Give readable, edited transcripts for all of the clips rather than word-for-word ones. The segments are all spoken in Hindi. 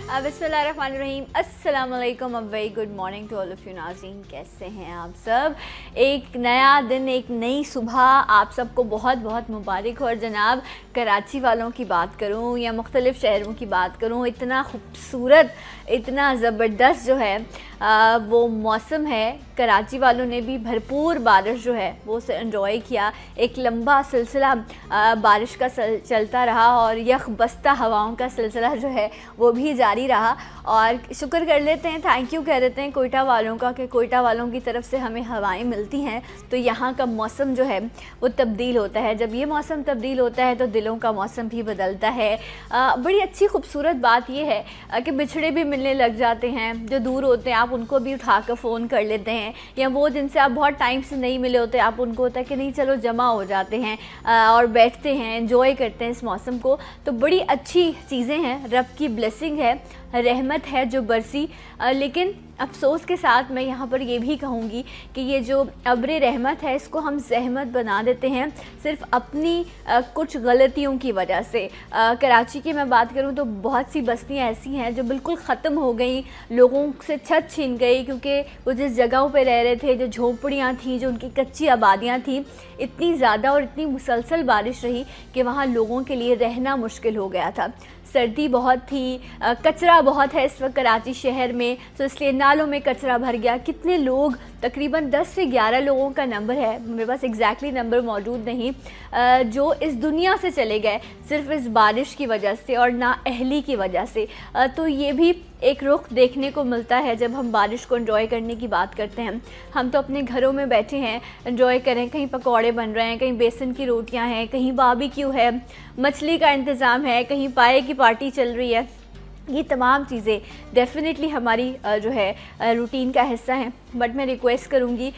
बिस्मिल्लाहिर्रहमानिर्रहीम, अस्सलाम वालेकुम, a very good morning to all of you नाज़रीन। कैसे हैं आप सब? एक नया दिन, एक नई सुबह आप सबको बहुत बहुत मुबारक। और जनाब कराची वालों की बात करूं या मुख्तलिफ़ शहरों की बात करूं, इतना खूबसूरत, इतना ज़बरदस्त जो है वो मौसम है। कराची वालों ने भी भरपूर बारिश जो है वो उसे एंजॉय किया। एक लंबा सिलसिला बारिश का चलता रहा और यख बस्ता हवाओं का सिलसिला जो है वो भी जारी रहा। और शुक्र कर लेते हैं, थैंक यू कह देते हैं कोयटा वालों का कि कोयटा वालों की तरफ से हमें हवाएं मिलती हैं तो यहाँ का मौसम जो है वो तब्दील होता है। जब ये मौसम तब्दील होता है तो दिलों का मौसम भी बदलता है। बड़ी अच्छी खूबसूरत बात ये है कि बिछड़े भी मिलने लग जाते हैं, जो दूर होते हैं आप उनको भी उठा कर फ़ोन कर लेते हैं, या वो जिनसे आप बहुत टाइम से नहीं मिले होते आप उनको होता है कि नहीं चलो जमा हो जाते हैं और बैठते हैं, एंजॉय करते हैं इस मौसम को। तो बड़ी अच्छी चीज़ें हैं, रब की ब्लेसिंग है, रहमत है जो बरसी। लेकिन अफसोस के साथ मैं यहाँ पर ये भी कहूँगी कि ये जो अब्र रहमत है इसको हम ज़हमत बना देते हैं सिर्फ़ अपनी कुछ गलतियों की वजह से। कराची की मैं बात करूँ तो बहुत सी बस्तियाँ ऐसी हैं जो बिल्कुल ख़त्म हो गई, लोगों से छत छीन गई, क्योंकि वो जिस जगहों पे रह रहे थे, जो झोंपड़ियाँ थीं, जो उनकी कच्ची आबादियाँ थीं, इतनी ज़्यादा और इतनी मुसलसल बारिश रही कि वहाँ लोगों के लिए रहना मुश्किल हो गया था। सर्दी बहुत थी, कचरा बहुत है इस वक्त कराची शहर में, तो इसलिए नालों में कचरा भर गया। कितने लोग, तकरीबन 10 से 11 लोगों का नंबर है, मेरे पास एग्जैक्टली नंबर मौजूद नहीं, जो इस दुनिया से चले गए सिर्फ इस बारिश की वजह से और नाअहली की वजह से। तो ये भी एक रुख देखने को मिलता है जब हम बारिश को एंजॉय करने की बात करते हैं। हम तो अपने घरों में बैठे हैं, एंजॉय करें, कहीं पकौड़े बन रहे हैं, कहीं बेसन की रोटियां हैं, कहीं बारबेक्यू है, मछली का इंतज़ाम है, कहीं पाए की पार्टी चल रही है। ये तमाम चीज़ें डेफ़िनेटली हमारी जो है रूटीन का हिस्सा हैं। बट मैं रिक्वेस्ट करूँगी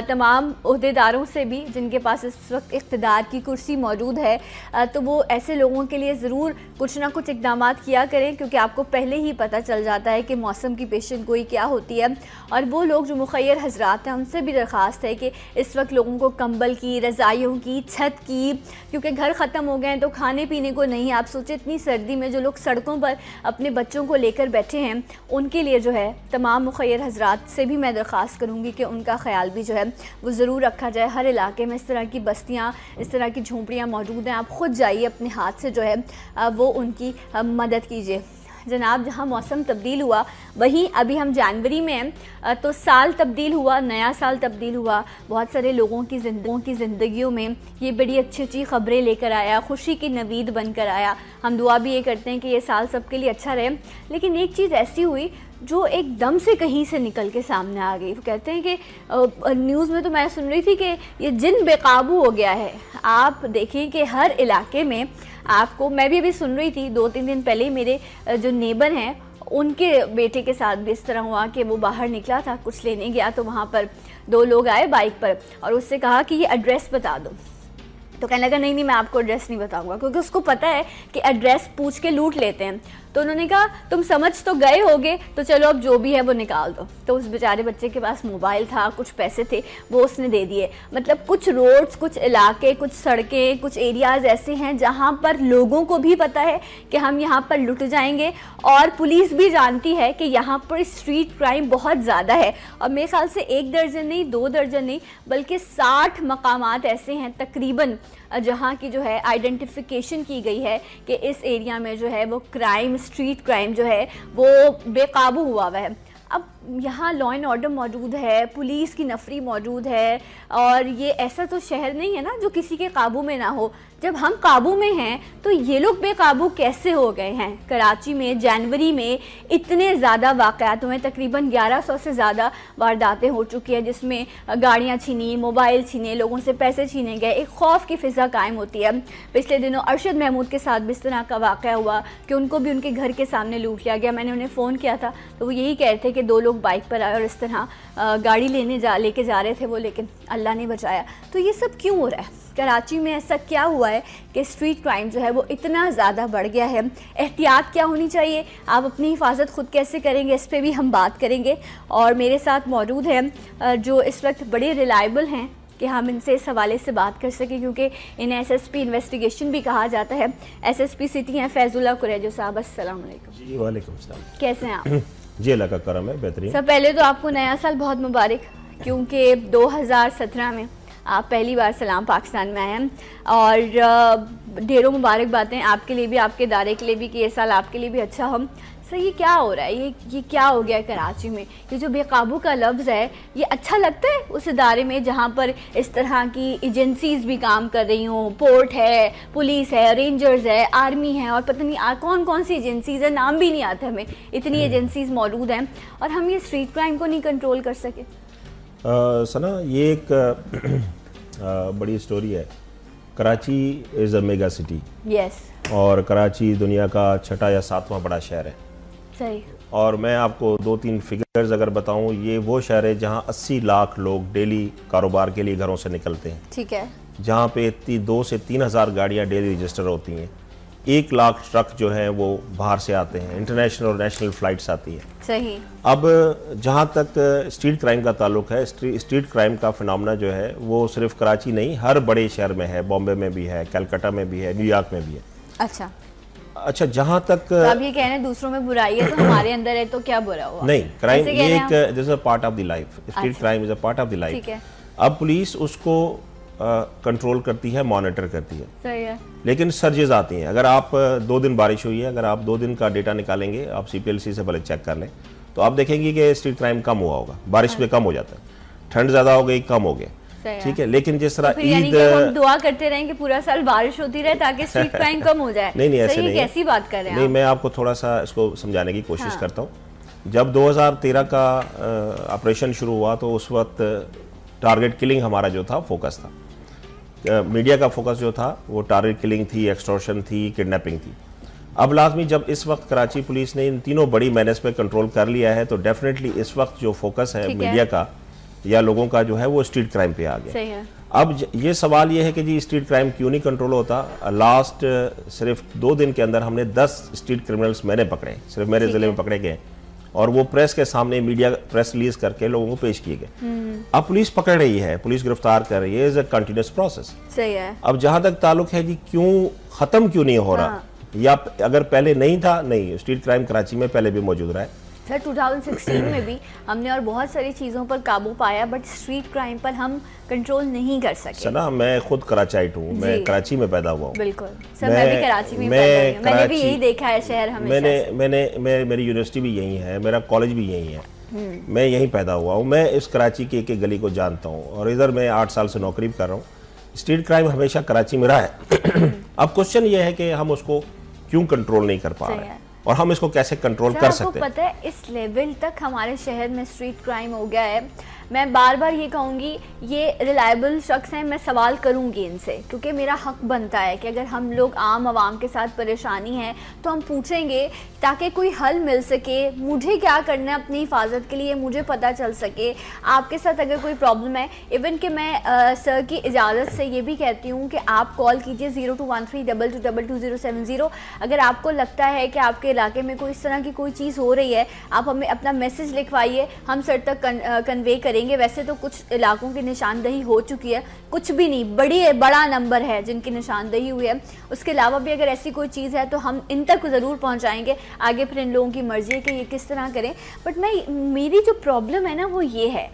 तमाम ओहदेदारों से भी जिनके पास इस वक्त इक़्तिदार की कुर्सी मौजूद है, तो वो ऐसे लोगों के लिए ज़रूर कुछ ना कुछ इक़दामात किया करें, क्योंकि आपको पहले ही पता चल जाता है कि मौसम की पेशन गोई क्या होती है। और वो लोग जो मुखय्यर हज़रात हैं उनसे भी दरख्वास्त है कि इस वक्त लोगों को कंबल की, रज़ाइयों की, छत की, क्योंकि घर ख़त्म हो गए हैं तो खाने पीने को नहीं। आप सोचें इतनी सर्दी में जो लोग सड़कों पर अपने बच्चों को लेकर बैठे हैं, उनके लिए जो है तमाम मुखय्यर हज़रात से भी मैं दरख्वास्त करूँगी कि उनका ख्याल भी जो है वो ज़रूर रखा जाए। हर इलाके में इस तरह की बस्तियाँ, इस तरह की झोंपड़ियाँ मौजूद हैं, आप ख़ुद जाइए अपने हाथ से जो है वो उनकी मदद कीजिए। जनाब जहाँ मौसम तब्दील हुआ वहीं अभी हम जनवरी में हैं, तो साल तब्दील हुआ, नया साल तब्दील हुआ। बहुत सारे लोगों की ज़िंदगियों में ये बड़ी अच्छी अच्छी ख़बरें लेकर आया, खुशी की नवीद बनकर आया। हम दुआ भी ये करते हैं कि ये साल सबके लिए अच्छा रहे। लेकिन एक चीज़ ऐसी हुई जो एकदम से कहीं से निकल के सामने आ गई। वो कहते हैं कि न्यूज़ में तो मैं सुन रही थी कि ये जिन बेकाबू हो गया है। आप देखें कि हर इलाके में आपको, मैं भी अभी सुन रही थी 2-3 दिन पहले, मेरे जो नेबर हैं उनके बेटे के साथ भी इस तरह हुआ कि वो बाहर निकला था, कुछ लेने गया, तो वहाँ पर 2 लोग आए बाइक पर और उससे कहा कि ये एड्रेस बता दो। तो कहने लगा नहीं मैं आपको एड्रेस नहीं बताऊंगा, क्योंकि उसको पता है कि एड्रेस पूछ के लूट लेते हैं। तो उन्होंने कहा तुम समझ तो गए होगे, तो चलो अब जो भी है वो निकाल दो। तो उस बेचारे बच्चे के पास मोबाइल था, कुछ पैसे थे, वो उसने दे दिए। मतलब कुछ रोड्स, कुछ इलाके, कुछ सड़कें, कुछ एरियाज़ ऐसे हैं जहाँ पर लोगों को भी पता है कि हम यहाँ पर लुट जाएंगे, और पुलिस भी जानती है कि यहाँ पर स्ट्रीट क्राइम बहुत ज़्यादा है। और मेरे ख्याल से 1 दर्जन नहीं, 2 दर्जन नहीं, बल्कि 60 मकामात ऐसे हैं तकरीबन जहाँ की जो है आइडेंटिफिकेशन की गई है कि इस एरिया में जो है वो क्राइम, स्ट्रीट क्राइम जो है वो बेकाबू हुआ है। अब यहाँ लॉ एंड ऑर्डर मौजूद है, पुलिस की नफरी मौजूद है, और ये ऐसा तो शहर नहीं है ना जो किसी के काबू में ना हो। जब हम काबू में हैं तो ये लोग बेकाबू कैसे हो गए हैं? कराची में जनवरी में इतने ज़्यादा वाक़यात हुए, तकरीबन 1100 से ज़्यादा वारदातें हो चुकी हैं, जिसमें गाड़ियाँ छीनी, मोबाइल छीने, लोगों से पैसे छीने गए, एक खौफ की फ़िज़ा कायम होती है। पिछले दिनों अरशद महमूद के साथ भी इस तरह का वाक़या हुआ कि उनको भी उनके घर के सामने लूट लिया गया। मैंने उन्हें फ़ोन किया था तो वो यही कह रहे थे कि 2 लोग बाइक पर आए और इस तरह गाड़ी लेके जा रहे थे वो, लेकिन अल्लाह ने बचाया। तो ये सब क्यों हो रहा है? कराची में ऐसा क्या हुआ है कि स्ट्रीट क्राइम जो है वो इतना ज़्यादा बढ़ गया है? एहतियात क्या होनी चाहिए? आप अपनी हिफाजत खुद कैसे करेंगे, इस पे भी हम बात करेंगे। और मेरे साथ मौजूद हैं जो इस वक्त बड़े रिलायबल हैं कि हम इनसे इस हवाले से बात कर सकें, क्योंकि इन्हें एसएसपी इन्वेस्टिगेशन भी कहा जाता है। एसएसपी सिटी हैं फैजुल्ला कुरैजो साहब, अस्सलाम वालेकुम। जी वालेकुम सलाम। कैसे हैं आप? जी अल्लाह का करम है, बेहतरीन। सर पहले तो आपको नया साल बहुत मुबारक, क्योंकि 2017 में आप पहली बार सलाम पाकिस्तान में आए हैं और ढेरों मुबारकबादें आपके लिए भी, आपके इदारे के लिए भी कि ये साल आपके लिए भी अच्छा हो। सर ये क्या हो रहा है, ये क्या हो गया कराची में? ये जो बेकाबू का लफ्ज़ है, ये अच्छा लगता है उस इदारे में जहाँ पर इस तरह की एजेंसीज भी काम कर रही हों? पोर्ट है, पुलिस है, रेंजर्स है, आर्मी है और पता नहीं कौन कौन सी एजेंसीज है, नाम भी नहीं आता हमें, इतनी एजेंसीज मौजूद हैं, और हम ये स्ट्रीट क्राइम को नहीं कंट्रोल कर सके। सना ये एक बड़ी स्टोरी है। Karachi is a mega city. Yes. और कराची दुनिया का 6वां या 7वां बड़ा शहर है। सही। और मैं आपको 2-3 फिगर्स अगर बताऊं, ये वो शहर है जहां 80 लाख लोग डेली कारोबार के लिए घरों से निकलते हैं। ठीक है। जहां पे 2 से 3 हज़ार गाड़ियां डेली रजिस्टर होती हैं। 1 लाख ट्रक जो हैं वो बाहर से आते हैं, इंटरनेशनल और नेशनल फ़्लाइट्स आती हैं। सही। अब जहाँ तक स्ट्रीट क्राइम का ताल्लुक है, स्ट्रीट क्राइम का फिनोमेना जो है वो सिर्फ कराची नहीं, हर बड़े शहर में है। बॉम्बे में भी है, कलकत्ता में भी है, न्यूयॉर्क में भी है। अच्छा जहाँ तक आप ये कह रहे हैं दूसरों में बुराई है तो हमारे अंदर है, तो क्या बुरा हुआ? नहीं, क्राइम ये एक this is a part of the life. Street crime is a part of the life. अब पुलिस उसको कंट्रोल करती है, मॉनिटर करती है। सही है। लेकिन सर्जेस आती हैं। अगर आप 2 दिन बारिश हुई है, अगर आप 2 दिन का डेटा निकालेंगे, आप CPLC से पहले चेक कर लें, तो आप देखेंगे कि स्ट्रीट क्राइम कम हुआ होगा। बारिश में कम हो जाता है, ठंड ज़्यादा हो गई, कम हो गया। ठीक है। लेकिन जिस तरह ईद, हम दुआ करते रहें कि पूरा साल बारिश होती रहे ताकि स्ट्रीट क्राइम कम हो जाए। नहीं ऐसे नहीं, कैसी बात कर रहे हैं? नहीं, मैं आपको थोड़ा सा इसको समझाने की कोशिश करता हूँ। जब 2013 का ऑपरेशन शुरू हुआ तो उस वक्त टारगेट किलिंग हमारा जो था फोकस था। मीडिया का फोकस जो था वो टारगेट किलिंग थी, एक्सटॉर्शन थी, किडनैपिंग थी। अब लाजमी जब इस वक्त कराची पुलिस ने इन तीनों बड़ी मैनेज पे कंट्रोल कर लिया है, तो डेफिनेटली इस वक्त जो फोकस है मीडिया का या लोगों का जो है वो स्ट्रीट क्राइम पे आ गया। सही है। अब ये सवाल ये है कि जी स्ट्रीट क्राइम क्यों नहीं कंट्रोल होता? लास्ट सिर्फ 2 दिन के अंदर हमने 10 स्ट्रीट क्रिमिनल्स मैंने पकड़े, सिर्फ मेरे जिले में पकड़े गए, और वो प्रेस के सामने मीडिया प्रेस रिलीज करके लोगों को पेश किए गए। अब पुलिस पकड़ रही है, पुलिस गिरफ्तार कर रही है, इज अ कंटिन्यूअस प्रोसेस। सही है। अब जहां तक ताल्लुक है जी क्यों खत्म क्यों नहीं हो रहा, या अगर पहले नहीं था, नहीं, स्ट्रीट क्राइम कराची में पहले भी मौजूद रहा है। सर 2016 में भी हमने और बहुत सारी चीज़ों पर काबू पाया, बट स्ट्रीट क्राइम पर हम कंट्रोल नहीं कर सके। सना, मैं खुद कराचाइट हूँ, मैं कराची में पैदा हुआ हूँ। बिल्कुल सर, मैं भी कराची में पैदा हुई हूँ। मैंने भी यही देखा है शहर हमेशा। मेरी यूनिवर्सिटी भी यही है, मेरा कॉलेज भी यही है, मैं यहीं पैदा हुआ हूँ। मैं इस कराची के एक गली को जानता हूँ और इधर मैं 8 साल से नौकरी भी कर रहा हूँ। स्ट्रीट क्राइम हमेशा कराची में रहा है। अब क्वेश्चन ये है कि हम उसको क्यों कंट्रोल नहीं कर पा रहे हैं और हम इसको कैसे कंट्रोल कर सकते हैं? आपको पता है इस लेवल तक हमारे शहर में स्ट्रीट क्राइम हो गया है। मैं बार बार ये कहूँगी, ये रिलायबल शख्स हैं, मैं सवाल करूँगी इनसे, क्योंकि मेरा हक बनता है कि अगर हम लोग आम आवाम के साथ परेशानी है तो हम पूछेंगे ताकि कोई हल मिल सके। मुझे क्या करना है अपनी हिफाजत के लिए, मुझे पता चल सके। आपके साथ अगर कोई प्रॉब्लम है, इवन कि मैं सर की इजाज़त से ये भी कहती हूँ कि आप कॉल कीजिए 0213222270। अगर आपको लगता है कि आपके इलाके में कोई इस तरह की कोई चीज़ हो रही है, आप हमें अपना मैसेज लिखवाइए, हम सर तक कन्वे करेंगे। वैसे तो कुछ इलाकों की निशानदही हो चुकी है, कुछ भी नहीं, बड़ा नंबर है जिनकी निशानदही हुई है। उसके अलावा भी अगर ऐसी कोई चीज़ है तो हम इन तक ज़रूर पहुंचाएंगे। आगे फिर इन लोगों की मर्जी है कि ये किस तरह करें। बट मेरी जो प्रॉब्लम है ना वो ये है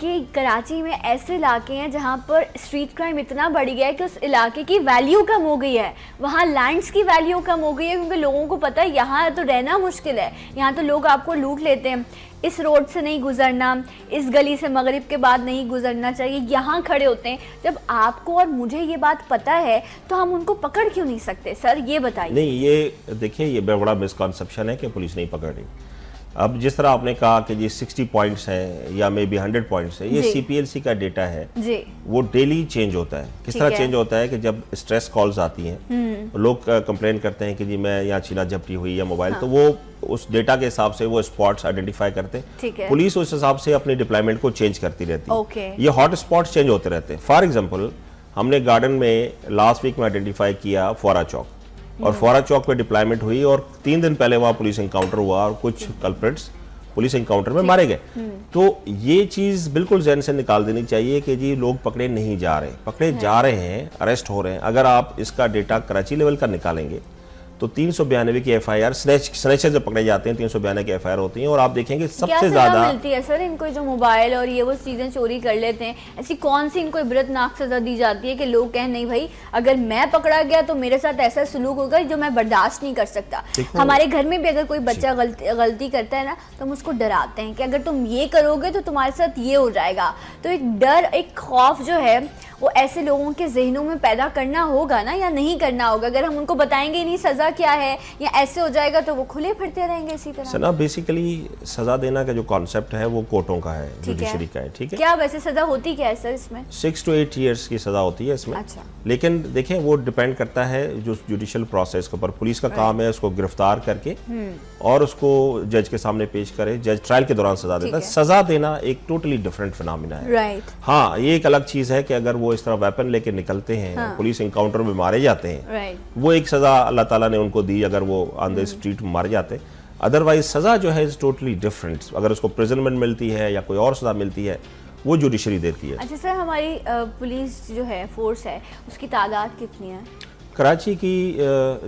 कि कराची में ऐसे इलाके हैं जहाँ पर स्ट्रीट क्राइम इतना बढ़ गया है कि उस इलाके की वैल्यू कम हो गई है, वहाँ लैंड्स की वैल्यू कम हो गई है, क्योंकि लोगों को पता है यहाँ तो रहना मुश्किल है, यहाँ तो लोग आपको लूट लेते हैं। इस रोड से नहीं गुजरना, इस गली से मगरिब के बाद नहीं गुजरना चाहिए, यहाँ खड़े होते हैं। जब आपको और मुझे ये बात पता है तो हम उनको पकड़ क्यों नहीं सकते? सर ये बताइए। नहीं, ये देखिए, ये बड़ा मिसकॉन्सेप्शन है कि पुलिस नहीं पकड़ रही। अब जिस तरह आपने कहा कि जी 60 पॉइंट्स हैं या मे बी 100 पॉइंट्स हैं, ये CPLC का डेटा है जी। वो डेली चेंज होता है। किस तरह चेंज होता है कि जब स्ट्रेस कॉल्स आती हैं, लोग कंप्लेन करते हैं कि जी मैं यहाँ छीना झपटी हुई या मोबाइल, तो वो उस डेटा के हिसाब से वो स्पॉट्स आइडेंटिफाई करते हैं। पुलिस उस हिसाब से अपनी डिप्लॉयमेंट को चेंज करती रहती है। ये हॉट स्पॉट्स चेंज होते रहते हैं। फॉर एग्जाम्पल, हमने गार्डन में लास्ट वीक में आइडेंटिफाई किया फौरा चौक, और फौरा चौक पे डिप्लॉयमेंट हुई और 3 दिन पहले वहाँ पुलिस एनकाउंटर हुआ और कुछ कल्प्रिट्स पुलिस एनकाउंटर में मारे गए। तो ये चीज बिल्कुल जहन से निकाल देनी चाहिए कि जी लोग पकड़े नहीं जा रहे, पकड़े जा रहे हैं, अरेस्ट हो रहे हैं। अगर आप इसका डेटा कराची लेवल का निकालेंगे तो 392 की एफआईआर, स्नैचर जब पकड़े जाते हैं 392 की एफआईआर होती हैं। और आप देखेंगे सबसे ज्यादा मिलती है सर इनको, जो मोबाइल और ये वो चीजें चोरी कर लेते हैं, ऐसी कौन सी इनको इबरतनाक सजा दी जाती है कि लोग कहें नहीं भाई अगर मैं पकड़ा गया तो मेरे साथ ऐसा सलूक होगा जो मैं बर्दाश्त नहीं कर सकता। हमारे घर में भी अगर कोई बच्चा गलती करता है ना तो हम उसको डराते हैं कि अगर तुम ये करोगे तो तुम्हारे साथ ये हो जाएगा। तो एक डर, एक खौफ जो है वो ऐसे लोगों के जहनों में पैदा करना होगा ना, या नहीं करना होगा। अगर हम उनको बताएंगे नहीं सजा क्या है या ऐसे हो जाएगा तो वो खुले फिरते रहेंगे इसी तरह। सना बेसिकली सजा देना का जो कॉन्सेप्ट है वो कोर्टों का है, जुडिशरी का है, ठीक है। क्या वैसे सजा होती क्या है सर इसमें? 6 to 8 years की सजा होती है इसमें। अच्छा। लेकिन देखें वो डिपेंड करता है जो जुडिशियल प्रोसेस के ऊपर। पुलिस का काम है उसको गिरफ्तार करके और उसको जज के सामने पेश करे, जज ट्रायल के दौरान सजा देता है। सजा देना एक टोटली डिफरेंट फिनोमिना है। राइट। हाँ, ये एक अलग चीज है कि अगर वो इस तरह वेपन लेके निकलते हैं, पुलिस एनकाउंटर में मारे जाते हैं, वो एक सजा अल्लाह ताला ने उनको दी अगर वो ऑन द स्ट्रीट में मारे जाते। अदरवाइज सजा जो है इज टोटली डिफरेंट। अगर उसको प्रिजनमेंट मिलती है या कोई और सजा मिलती है वो जुडिशरी देती है। अच्छा सर, हमारी पुलिस जो है फोर्स है उसकी तादाद कितनी है? कराची की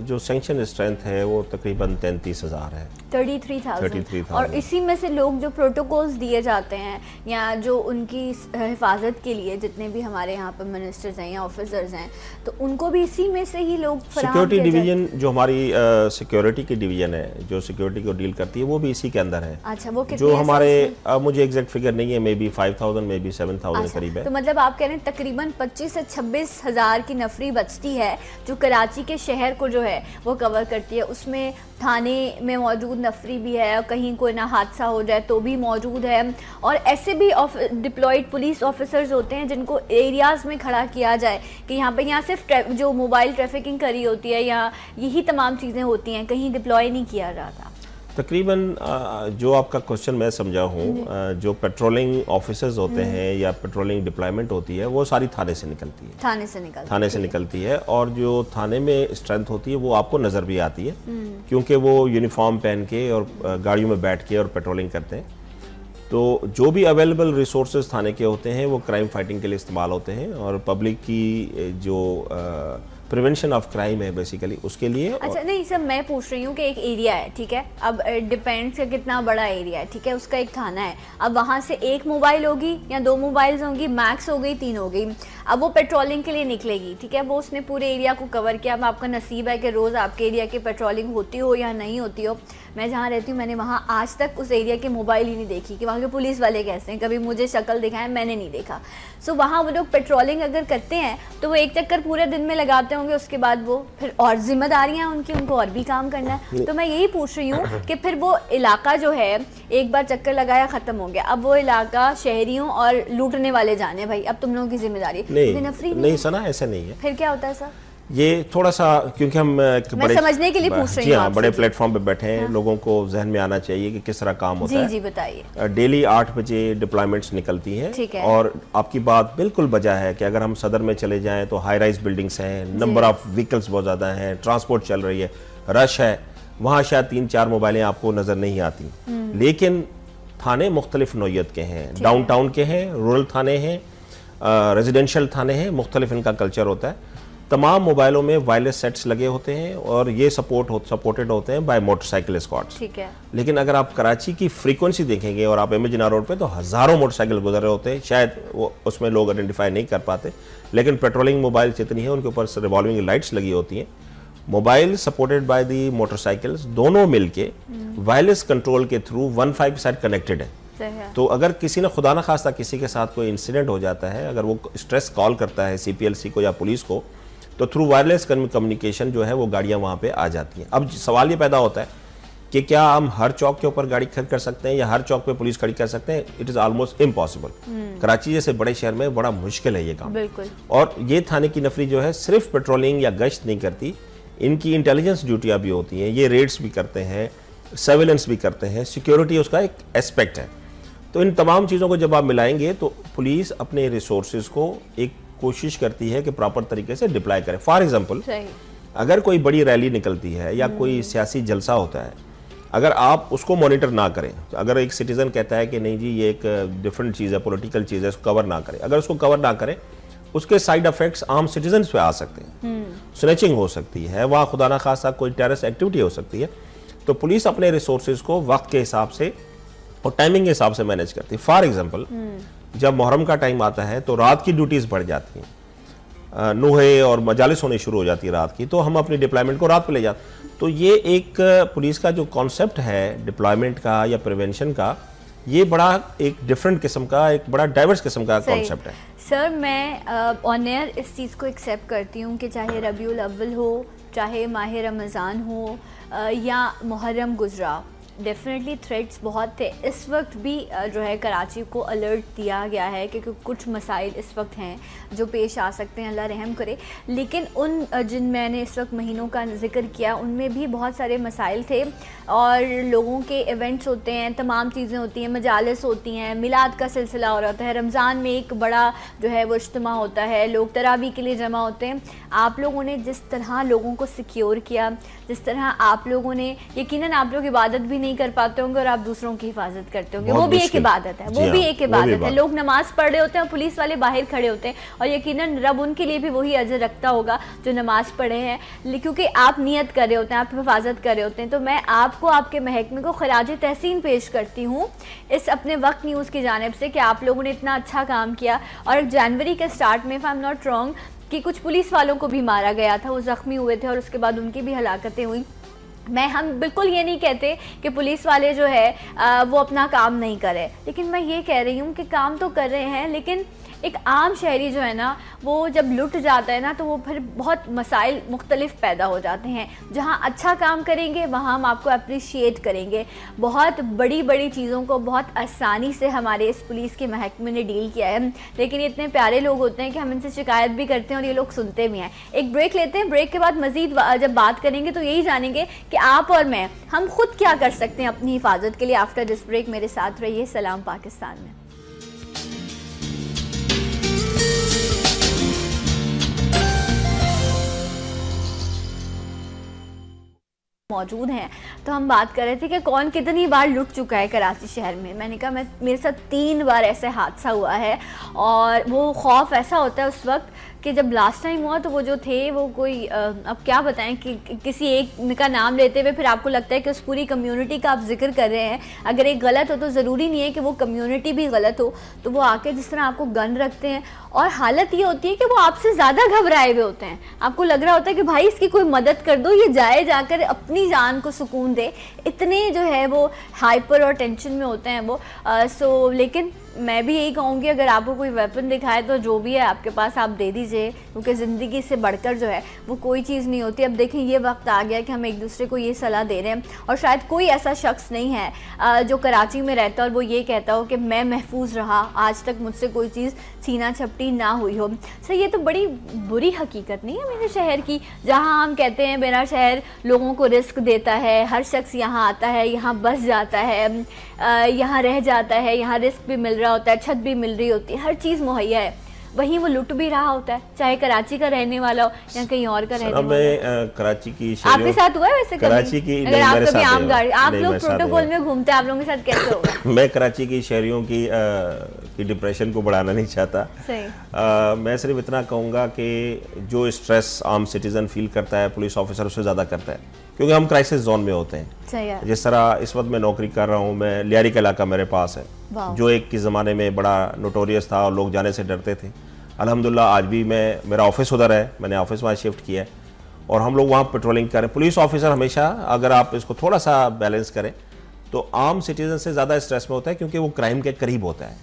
जो सैंक्शन स्ट्रेंथ है वो तकरीबन 33,000 है। 33,000। और इसी में से लोग जो प्रोटोकॉल्स दिए जाते हैं या जो उनकी हिफाजत के लिए जितने भी हमारे यहाँ पर मिनिस्टर्स हैं या ऑफिसर्स हैं तो उनको भी इसी में से ही लोग सिक्योरिटी डिवीजन, जो हमारी सिक्योरिटी की डिवीजन है जो सिक्योरिटी को डील करती है वो भी इसी के अंदर है। अच्छा, वो जो हमारे मुझे एग्जैक्ट फिगर नहीं है, मे बी 5,000 मे बी 7,000 करीब है। तो मतलब आप कह रहे हैं तकरीबन 25 से 26,000 की नफरी बचती है जो कराची के शहर को जो है वो कवर करती है। उसमें थाने में मौजूद नफरी भी है और कहीं कोई ना हादसा हो जाए तो भी मौजूद है। और ऐसे भी डिप्लॉयड पुलिस ऑफिसर्स होते हैं जिनको एरियाज़ में खड़ा किया जाए कि यहाँ सिर्फ जो मोबाइल ट्रैफिकिंग करी होती है या यही तमाम चीज़ें होती हैं, कहीं डिप्लॉय नहीं किया जाता। तकरीबन जो आपका क्वेश्चन मैं समझा हूँ, जो पेट्रोलिंग ऑफिसर्स होते हैं या पेट्रोलिंग डिप्लॉयमेंट होती है वो सारी थाने से निकलती है। थाने से निकलती है। और जो थाने में स्ट्रेंथ होती है वो आपको नज़र भी आती है क्योंकि वो यूनिफॉर्म पहन के और गाड़ियों में बैठ के और पेट्रोलिंग करते हैं। तो जो भी अवेलेबल रिसोर्सेज थाने के होते हैं वो क्राइम फाइटिंग के लिए इस्तेमाल होते हैं और पब्लिक की जो प्रिवेंशन ऑफ क्राइम है बेसिकली उसके लिए। अच्छा नहीं सर, मैं पूछ रही हूँ कि एक एरिया है, ठीक है, अब डिपेंड्स का कितना बड़ा एरिया है, ठीक है, उसका एक थाना है। अब वहाँ से एक मोबाइल होगी या 2 मोबाइल्स होंगी, मैक्स हो गई 3 हो गई। अब वो पेट्रोलिंग के लिए निकलेगी, ठीक है, वो उसने पूरे एरिया को कवर किया। अब आपका नसीब है कि रोज़ आपके एरिया की पेट्रोलिंग होती हो या नहीं होती हो। मैं जहाँ रहती हूँ मैंने वहाँ आज तक उस एरिया के मोबाइल ही नहीं देखी कि वहाँ के पुलिस वाले कैसे हैं, कभी मुझे शक्ल दिखाएं मैंने नहीं देखा। सो वहाँ वो लोग पेट्रोलिंग अगर करते हैं तो वो एक चक्कर पूरे दिन में लगाते होंगे, उसके बाद वो फिर और जिम्मेदारियाँ उनकी, उनको और भी काम करना है। तो मैं यही पूछ रही हूँ कि फिर वो इलाका जो है एक बार चक्कर लगाया ख़त्म हो गया, अब वो इलाका शहरियों और लूटने वाले जाने, भाई अब तुम लोगों की जिम्मेदारी नहीं सना, ऐसा नहीं है। फिर क्या होता है सर? ये थोड़ा सा क्योंकि हम बड़े समझने के लिए पूछ रही हूँ, बड़े प्लेटफॉर्म पे बैठे हैं, लोगों को जहन में आना चाहिए कि किस तरह काम होता है। जी बताइए। डेली 8 बजे डिप्लॉयमेंट्स निकलती हैं और आपकी बात बिल्कुल बजा है कि अगर हम सदर में चले जाएं तो हाई राइज बिल्डिंग्स हैं, नंबर ऑफ व्हीकल्स बहुत ज़्यादा हैं, ट्रांसपोर्ट चल रही है, रश है, वहाँ शायद 3-4 मोबाइलें आपको नज़र नहीं आती। लेकिन थाने मुख्तलिफ नौयत के हैं, डाउनटाउन के हैं, रूरल थाने हैं, रेजिडेंशियल थाने हैं, मुख्तलिफ इनका कल्चर होता है। तमाम मोबाइलों में वायरलेस सेट्स लगे होते हैं और ये सपोर्टेड होते हैं बाय मोटरसाइकिल स्क्वाड्स। ठीक है। लेकिन अगर आप कराची की फ्रीक्वेंसी देखेंगे और आप एमजिना रोड पे तो हज़ारों मोटरसाइकिल गुजर रहे होते हैं, शायद वो उसमें लोग आइडेंटिफाई नहीं कर पाते, लेकिन पेट्रोलिंग मोबाइल जितनी है उनके ऊपर रिवॉल्विंग लाइट्स लगी होती हैं। Mobile supported by the motorcycles दोनों मिलके वायरलेस कंट्रोल के थ्रू 1-5 के साथ कनेक्टेड है। तो अगर किसी ने खुदा न खास्ता किसी के साथ कोई इंसिडेंट हो जाता है, अगर वो स्ट्रेस कॉल करता है CPLC को या पुलिस को, तो थ्रू वायरलेस कम्युनिकेशन जो है वो गाड़ियां वहां पे आ जाती हैं। अब सवाल ये पैदा होता है कि क्या हम हर चौक के ऊपर गाड़ी खड़ी कर सकते हैं या हर चौक पे पुलिस खड़ी कर सकते हैं? It is almost impossible. Karachi जैसे बड़े शहर में बड़ा मुश्किल है ये काम। बिल्कुल। और ये थाने की नफरी जो है सिर्फ पेट्रोलिंग या गश्त नहीं करती, इनकी इंटेलिजेंस ड्यूटियाँ भी होती हैं, ये रेड्स भी करते हैं, सर्वेलेंस भी करते हैं, सिक्योरिटी उसका एक एस्पेक्ट है। तो इन तमाम चीज़ों को जब आप मिलाएंगे तो पुलिस अपने रिसोर्सेज को एक कोशिश करती है कि प्रॉपर तरीके से डिप्लॉय करें। फॉर एग्जांपल, अगर कोई बड़ी रैली निकलती है या कोई सियासी जलसा होता है, अगर आप उसको मॉनिटर ना करें, अगर एक सिटीजन कहता है कि नहीं जी ये एक डिफरेंट चीज़ है, पॉलिटिकल चीज़ है, उसको कवर ना करें, अगर उसको कवर ना करें उसके साइड इफेक्ट्स आम सिटीजन पे आ सकते हैं। स्नैचिंग हो सकती है, वहाँ खुदा ना खासा कोई टेररिस्ट एक्टिविटी हो सकती है। तो पुलिस अपने रिसोर्सेज को वक्त के हिसाब से और टाइमिंग के हिसाब से मैनेज करती है। फॉर एग्जांपल जब मुहर्रम का टाइम आता है तो रात की ड्यूटीज़ बढ़ जाती हैं, नूहे और मजालिस होनी शुरू हो जाती है रात की, तो हम अपनी डिप्लॉयमेंट को रात पे ले जाते। तो ये एक पुलिस का जो कॉन्सेप्ट है डिप्लॉयमेंट का या प्रिवेंशन का, ये बड़ा एक डिफरेंट किस्म का, एक बड़ा डाइवर्स किस्म का कॉन्सेप्ट है। सर मैं ऑन एयर इस चीज़ को एक्सेप्ट करती हूँ कि चाहे रबीउल अव्वल हो, चाहे माह रमज़ान हो या मुहर्रम गुजरा, डेफिनेटली थ्रेट्स बहुत थे। इस वक्त भी जो है कराची को अलर्ट दिया गया है क्योंकि कुछ मसाइल इस वक्त हैं जो पेश आ सकते हैं, अल्लाह रहम करे। लेकिन उन जिन मैंने इस वक्त महीनों का जिक्र किया उनमें भी बहुत सारे मसाइल थे और लोगों के इवेंट्स होते हैं, तमाम चीज़ें होती हैं, मजालिस होती हैं, मिलाद का सिलसिला हो रहा है, रमज़ान में एक बड़ा जो है वो इज्तिमा होता है, लोग तरावी के लिए जमा होते हैं। आप लोगों ने जिस तरह लोगों को सिक्योर किया, जिस तरह आप लोगों ने, यकीनन आप लोग इबादत भी नहीं कर पाते होंगे और आप दूसरों की हिफाजत करते होंगे, वो भी एक इबादत है, वो भी एक इबादत है। लोग नमाज पढ़ रहे होते हैं, पुलिस वाले बाहर खड़े होते हैं और यकीनन रब उनके लिए भी वही अजर रखता होगा जो नमाज पढ़े हैं, क्योंकि आप नियत कर रहे होते हैं, आप हिफाजत कर रहे होते हैं। तो मैं आपको, आपके महकमे को खराज तहसीन पेश करती हूँ इस अपने वक्त न्यूज़ की जानिब से कि आप लोगों ने इतना अच्छा काम किया। और जनवरी के स्टार्ट में, if I am not wrong, कि कुछ पुलिस वालों को भी मारा गया था, वो ज़ख्मी हुए थे और उसके बाद उनकी भी हलाकतें हुई। हम बिल्कुल ये नहीं कहते कि पुलिस वाले जो है वो अपना काम नहीं करे, लेकिन मैं ये कह रही हूँ कि काम तो कर रहे हैं, लेकिन एक आम शहरी जो है ना वो जब लुट जाता है ना तो वो फिर बहुत मसाइल मुख्तलिफ पैदा हो जाते हैं। जहाँ अच्छा काम करेंगे वहाँ हम आपको अप्रिशिएट करेंगे। बहुत बड़ी बड़ी चीज़ों को बहुत आसानी से हमारे इस पुलिस के महकमे ने डील किया है, लेकिन इतने प्यारे लोग होते हैं कि हम इनसे शिकायत भी करते हैं और ये लोग सुनते भी हैं। एक ब्रेक लेते हैं, ब्रेक के बाद मज़ीद जब बात करेंगे तो यही जानेंगे कि आप और मैं, हम खुद क्या कर सकते हैं अपनी हिफाजत के लिए। आफ्टर दिस ब्रेक मेरे साथ रहिए सलाम पाकिस्तान में। मौजूद हैं तो हम बात कर रहे थे कि कौन कितनी बार लुट चुका है कराची शहर में। मैंने कहा मेरे साथ 3 बार ऐसे हादसा हुआ है और वो खौफ ऐसा होता है उस वक्त कि जब लास्ट टाइम हुआ तो वो जो थे वो कोई अब क्या बताएं कि किसी एक का नाम लेते हुए फिर आपको लगता है कि उस पूरी कम्युनिटी का आप जिक्र कर रहे हैं। अगर एक गलत हो तो ज़रूरी नहीं है कि वो कम्युनिटी भी गलत हो। तो वो आके जिस तरह आपको गन रखते हैं और हालत ये होती है कि वो आपसे ज़्यादा घबराए हुए होते हैं। आपको लग रहा होता है कि भाई इसकी कोई मदद कर दो, ये जाकर अपनी जान को सुकून दे। इतने जो है वो हाइपर और टेंशन में होते हैं वो। लेकिन मैं भी यही कहूँगी अगर आपको कोई वेपन दिखाए तो जो भी है आपके पास आप दे दीजिए, क्योंकि ज़िंदगी से बढ़कर जो है वो कोई चीज़ नहीं होती। अब देखें ये वक्त आ गया कि हम एक दूसरे को ये सलाह दे रहे हैं और शायद कोई ऐसा शख्स नहीं है जो कराची में रहता और वो ये कहता हो कि मैं महफूज रहा, आज तक मुझसे कोई चीज़ सीना झपटी ना हुई हो। सर ये तो बड़ी बुरी हकीकत नहीं है मेरे शहर की, जहाँ हम कहते हैं मेरा शहर लोगों को रिस्क देता है, हर शख्स यहाँ आता है, यहाँ बस जाता है, यहाँ रह जाता है, यहाँ रिस्क भी मिल रहा होता है, छत भी मिल रही होती है, हर चीज़ मुहैया है, वहीं वो लुट भी रहा होता है, चाहे कराची का रहने वाला हो या कहीं और का रहने वाला हो। कराची की आपके साथ हुआ है वैसे कराची की? अगर आप कभी आम गाड़ी, आप लोग प्रोटोकॉल में घूमते हैं, आप लोगों के साथ कैसे होगा? मैं कराची की शहरियों की डिप्रेशन को बढ़ाना नहीं चाहता। सही। मैं सिर्फ इतना कहूँगा कि जो स्ट्रेस आम सिटीजन फील करता है पुलिस ऑफिसर उससे ज़्यादा करता है, क्योंकि हम क्राइसिस जोन में होते हैं। जिस तरह इस वक्त मैं नौकरी कर रहा हूँ, मैं लियारी का इलाका मेरे पास है, जो एक के ज़माने में बड़ा नोटोरियस था और लोग जाने से डरते थे। अल्हम्दुलिल्लाह आज भी मेरा ऑफिस उधर है, मैंने ऑफिस वहाँ शिफ्ट किया है और हम लोग वहाँ पेट्रोलिंग करें। पुलिस ऑफिसर हमेशा, अगर आप इसको थोड़ा सा बैलेंस करें तो आम सिटीजन से ज़्यादा स्ट्रेस में होता है, क्योंकि वो क्राइम के करीब होता है।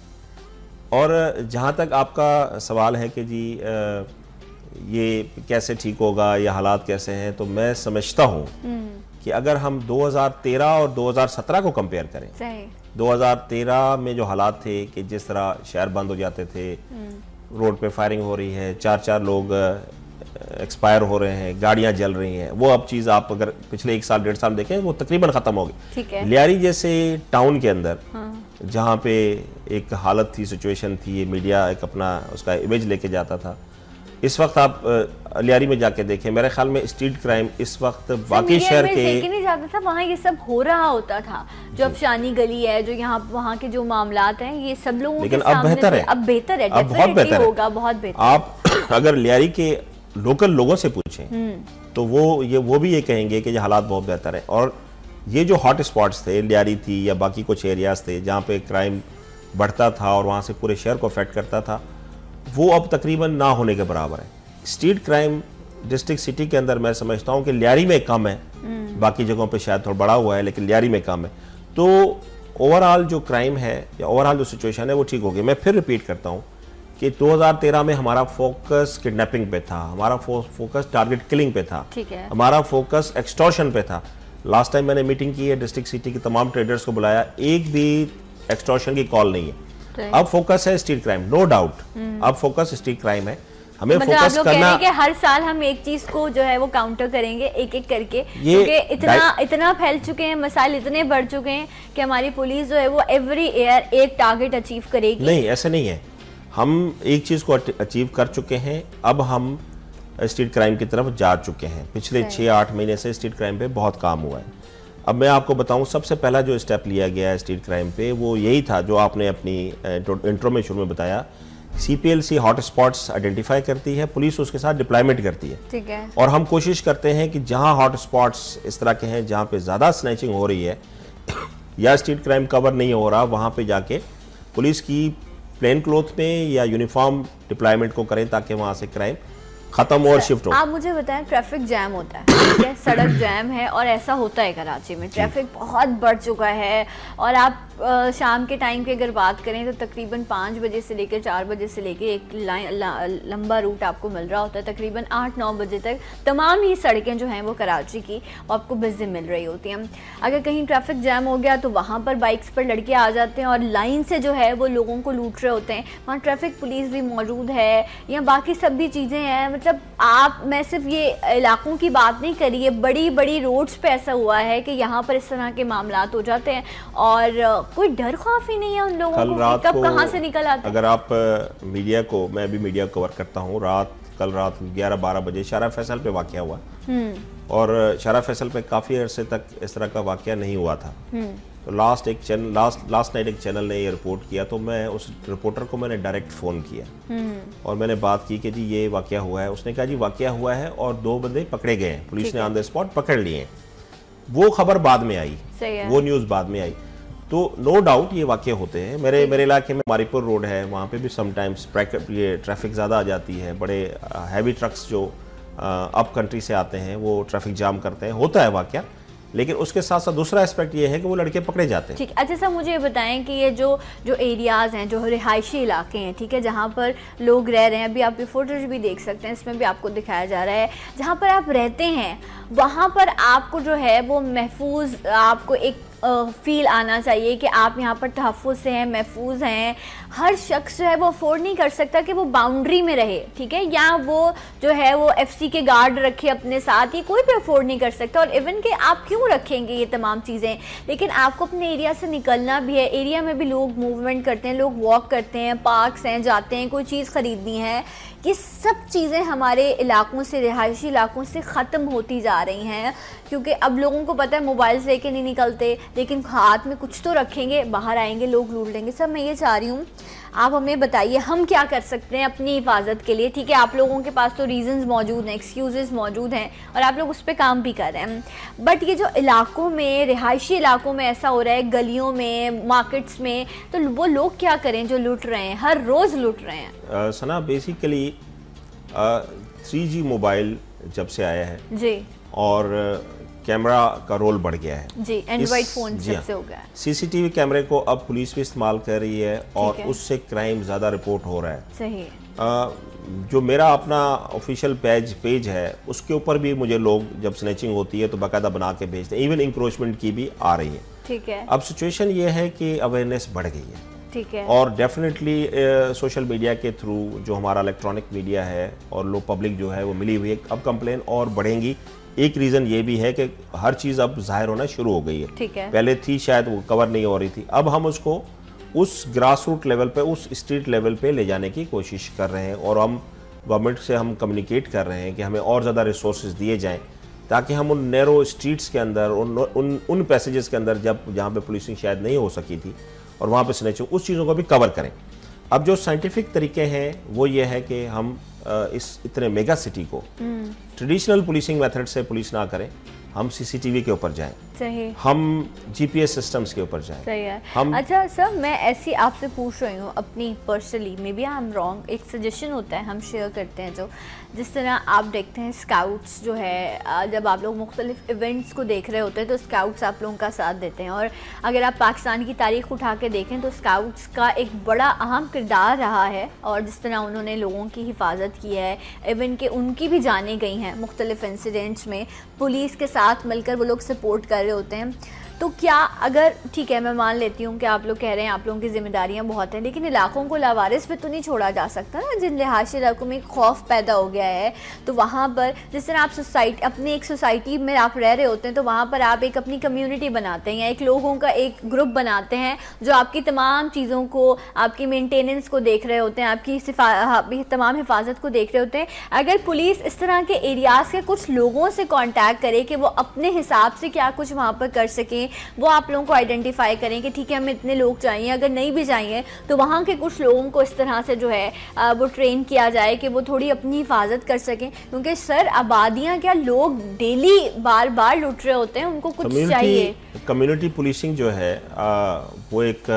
और जहाँ तक आपका सवाल है कि जी ये कैसे ठीक होगा, या हालात कैसे हैं, तो मैं समझता हूँ कि अगर हम 2013 और 2017 को कंपेयर करें, 2013 में जो हालात थे कि जिस तरह शहर बंद हो जाते थे, रोड पे फायरिंग हो रही है, 4 लोग एक्सपायर हो रहे हैं, गाड़ियां जल रही हैं, वो अब चीज़ आप अगर पिछले 1 साल 1.5 साल देखें वो तकरीबन ख़त्म हो गई। लियारी जैसे टाउन के अंदर जहाँ पे एक हालत थी, सिचुएशन थी, ये मीडिया एक अपना उसका इमेज लेके जाता था, इस वक्त आप लियारी में जाके देखें, मेरे ख्याल में स्ट्रीट क्राइम इस वक्त बाकी शहर के नहीं जाता था, वहाँ ये सब हो रहा होता था। जो अफशानी गली है, जो यहाँ वहाँ के जो मामलात हैं, ये सब लोगों लेकिन के अब बेहतर है, अब बेहतर है, अब बहुत बेहतर होगा, बहुत बेहतर। आप अगर लियारी के लोकल लोगों से पूछें तो वो भी ये कहेंगे कि ये हालात बहुत बेहतर है। और ये जो हॉट स्पॉट्स थे, लियारी थी या बाकी कुछ एरियाज थे जहाँ पे क्राइम बढ़ता था और वहाँ से पूरे शहर को अफेक्ट करता था, वो अब तकरीबन ना होने के बराबर है। स्ट्रीट क्राइम डिस्ट्रिक्ट सिटी के अंदर मैं समझता हूँ कि लियारी में कम है, बाकी जगहों पे शायद थोड़ा बड़ा हुआ है, लेकिन लियारी में कम है। तो ओवरऑल जो क्राइम है या ओवरऑल जो सिचुएशन है वो ठीक हो गई। मैं फिर रिपीट करता हूँ कि 2013 में हमारा फोकस किडनैपिंग पे था, हमारा फोकस टारगेट किलिंग पे था, हमारा फोकस एक्सटॉर्शन पे था। लास्ट टाइम मैंने मीटिंग की है, डिस्ट्रिक्ट सिटी के तमाम ट्रेडर्स को बुलाया, एक भी एक्सटॉर्शन की कॉल नहीं है। अब फोकस है स्ट्रीट क्राइम, नो डाउट, अब फोकस स्ट्रीट क्राइम है। हमें मतलब फोकस करना कि हर साल हम एक चीज को जो है वो काउंटर करेंगे एक एक करके, क्योंकि इतना फैल चुके हैं, मसाइल इतने बढ़ चुके हैं कि हमारी पुलिस जो है वो एवरी ईयर एक टारगेट अचीव करेगी। नहीं, ऐसे नहीं है, हम एक चीज को अचीव कर चुके हैं, अब हम स्ट्रीट क्राइम की तरफ जा चुके हैं। पिछले 6-8 महीने से स्ट्रीट क्राइम पे बहुत काम हुआ है। अब मैं आपको बताऊं, सबसे पहला जो स्टेप लिया गया है स्ट्रीट क्राइम पे वो यही था जो आपने अपनी इंट्रो में शुरू में बताया। CPLC हॉट स्पॉट्स आइडेंटिफाई करती है, पुलिस उसके साथ डिप्लॉयमेंट करती है, ठीक है। और हम कोशिश करते हैं कि जहां हॉट स्पॉट्स इस तरह के हैं जहां पे ज़्यादा स्नैचिंग हो रही है या स्ट्रीट क्राइम कवर नहीं हो रहा, वहां पे जाके पुलिस की प्लेन क्लोथ में या यूनिफॉर्म डिप्लॉयमेंट को करें ताकि वहां से क्राइम खत्म और शिफ्ट हो। आप मुझे बताएं, ट्रैफिक जैम होता है, ठीक है, सड़क जैम है और ऐसा होता है कराची में, ट्रैफिक बहुत बढ़ चुका है और आप शाम के टाइम की अगर बात करें तो तकरीबन 5 बजे से लेकर 4 बजे से लेकर एक लंबा रूट आपको मिल रहा होता है, तकरीबन 8-9 बजे तक तमाम ही सड़कें जो हैं वो कराची की आपको बिजी मिल रही होती हैं। अगर कहीं ट्रैफिक जैम हो गया तो वहाँ पर बाइक्स पर लड़के आ जाते हैं और लाइन से जो है वो लोगों को लूट रहे होते हैं, वहाँ ट्रैफिक पुलिस भी मौजूद है या बाकी सब भी चीज़ें हैं। मतलब मैं सिर्फ ये इलाकों की बात नहीं करी, बड़ी बड़ी रोड्स पे ऐसा हुआ है कि यहाँ पर इस तरह के मामलात हो जाते हैं और कोई डर खौफ ही नहीं है उन लोगों को, कब कहाँ से निकल आते हैं। अगर आप मीडिया को, मैं भी मीडिया कवर करता हूँ, कल रात 11-12 बजे शारा फैसल पे वाकया हुआ और शारा फैसल पे काफ़ी अरसे तक इस तरह का वाकया नहीं हुआ था। तो लास्ट नाइट एक चैनल ने ये रिपोर्ट किया, तो मैं उस रिपोर्टर को मैंने डायरेक्ट फ़ोन किया और मैंने बात की कि जी ये वाकया हुआ है। उसने कहा जी वाकया हुआ है और 2 बंदे पकड़े गए हैं, पुलिस ने ऑन द स्पॉट पकड़ लिए हैं। वो खबर बाद में आई, वो न्यूज़ बाद में आई। तो नो डाउट ये वाकये होते हैं। मेरे इलाके में मारीपुर रोड है, वहाँ पे भी समटाइम्स ये ट्रैफिक ज़्यादा आ जाती है, बड़े हैवी ट्रक्स जो अप कंट्री से आते हैं वो ट्रैफिक जाम करते हैं, होता है वाकया। लेकिन उसके साथ साथ दूसरा एस्पेक्ट ये है कि वो लड़के पकड़े जाते हैं। ठीक, अच्छा सर मुझे ये बताएं कि ये जो एरियाज़ हैं, जो रिहायशी इलाके हैं, ठीक है, जहाँ पर लोग रह रहे हैं, अभी आप ये फोटोज भी देख सकते हैं, इसमें भी आपको दिखाया जा रहा है, जहाँ पर आप रहते हैं वहाँ पर आपको जो है वो महफूज, आपको एक फील आना चाहिए कि आप यहाँ पर तहफ़्फ़ुज़ से हैं, महफूज हैं। हर शख्स जो है वो अफोर्ड नहीं कर सकता कि वो बाउंड्री में रहे, ठीक है, या वो जो है वो FC के गार्ड रखे अपने साथ, ये कोई भी अफोर्ड नहीं कर सकता। और इवन कि आप क्यों रखेंगे ये तमाम चीज़ें, लेकिन आपको अपने एरिया से निकलना भी है। एरिया में भी लोग मूवमेंट करते हैं, लोग वॉक करते हैं, पार्क्स हैं, जाते हैं, कोई चीज़ ख़रीदनी है, ये सब चीज़ें हमारे इलाकों से, रिहायशी इलाकों से ख़त्म होती जा रही हैं, क्योंकि अब लोगों को पता है मोबाइल्स लेके नहीं निकलते, लेकिन हाथ में कुछ तो रखेंगे, बाहर आएंगे लोग लूट लेंगे। सब मैं ये चाह रही हूँ आप हमें बताइए हम क्या कर सकते हैं अपनी हिफाजत के लिए। ठीक है, आप लोगों के पास तो रीजंस मौजूद हैं, एक्सक्यूजेस मौजूद हैं और आप लोग उस पर काम भी कर रहे हैं, बट ये जो इलाकों में, रिहायशी इलाकों में ऐसा हो रहा है, गलियों में, मार्केट्स में, तो वो लोग क्या करें जो लूट रहे हैं, हर रोज़ लूट रहे हैं। सना, बेसिकली 3G मोबाइल जब से आया है जी, और कैमरा का रोल बढ़ गया है जी, एंड्रॉइड फोन से हो गया है। CCTV कैमरे को अब पुलिस भी इस्तेमाल कर रही है और उससे क्राइम ज़्यादा रिपोर्ट हो रहा है। सही। जो मेरा अपना ऑफिशियल पेज है उसके ऊपर भी मुझे लोग जब स्नैचिंग होती है तो बाकायदा बना के भेजते हैं, इवन इंक्रोचमेंट की भी आ रही है। ठीक है। अब सिचुएशन ये है कि अवेयरनेस बढ़ गई है। ठीक है। और डेफिनेटली सोशल मीडिया के थ्रू जो हमारा इलेक्ट्रॉनिक मीडिया है और लो पब्लिक जो है वो मिली हुई है, अब कंप्लेन और बढ़ेंगी। एक रीज़न ये भी है कि हर चीज़ अब जाहिर होना शुरू हो गई है। ठीक है। पहले थी शायद वो कवर नहीं हो रही थी, अब हम उसको उस ग्रास रूट लेवल पे, उस स्ट्रीट लेवल पे ले जाने की कोशिश कर रहे हैं और हम गवर्नमेंट से हम कम्युनिकेट कर रहे हैं कि हमें और ज़्यादा रिसोर्सेज दिए जाएं ताकि हम उन नैरो स्ट्रीट्स के अंदर उन पैसेजेस के अंदर जहाँ पे पुलिसिंग शायद नहीं हो सकी थी और वहाँ पे स्नैचिंग, उस चीज़ों को भी कवर करें। अब जो साइंटिफिक तरीके हैं वो ये है कि हम इस इतने मेगा सिटी को ट्रेडिशनल पुलिसिंग मेथड से पुलिस ना करें, हम सीसीटीवी के ऊपर जाएं, सही, हम जीपीएस सिस्टम्स के ऊपर जाएं। सही है। हम अच्छा सर, मैं ऐसी आपसे पूछ रही हूँ अपनी personally, maybe I am wrong, एक सजेशन होता है हम शेयर करते हैं, जो जिस तरह आप देखते हैं स्काउट्स जो है, जब आप लोग मुख्तलिफ इवेंट्स को देख रहे होते हैं तो स्काउट्स आप लोगों का साथ देते हैं, और अगर आप पाकिस्तान की तारीख उठा के देखें तो स्काउट्स का एक बड़ा अहम किरदार रहा है, और जिस तरह उन्होंने लोगों की हिफाजत की है, इवन के उनकी भी जानें गई हैं मुख्तलिफ इंसिडेंट्स में, पुलिस के साथ मिलकर वो लोग सपोर्ट कर रहे होते हैं। तो क्या अगर, ठीक है मैं मान लेती हूँ कि आप लोग कह रहे हैं आप लोगों की जिम्मेदारियाँ बहुत हैं, लेकिन इलाकों को लावारिस पे तो नहीं छोड़ा जा सकता ना, जिन लिहाशी इलाकों में खौफ पैदा हो गया है, तो वहाँ पर जिस तरह आप सोसाइटी, अपनी एक सोसाइटी में आप रह रहे होते हैं तो वहाँ पर आप एक अपनी कम्युनिटी बनाते हैं या एक लोगों का एक ग्रुप बनाते हैं जो आपकी तमाम चीज़ों को, आपकी मेंटेनेंस को देख रहे होते हैं, आपकी तमाम हिफाजत को देख रहे होते हैं। अगर पुलिस इस तरह के एरियाज़ के कुछ लोगों से कॉन्टैक्ट करे कि वो अपने हिसाब से क्या कुछ वहाँ पर कर सकें, वो आप लोगों को आइडेंटिफाई करें कि ठीक है हमें इतने लोग चाहिए, अगर नहीं भी चाहिए तो वहाँ के कुछ लोगों को इस तरह से जो है वो ट्रेन किया जाए कि वो थोड़ी अपनी हिफाजत कर सकें, क्योंकि सर आबादियाँ क्या, लोग डेली बार बार लुट रहे होते हैं, उनको कुछ चाहिए। कम्युनिटी पुलिसिंग जो है वो एक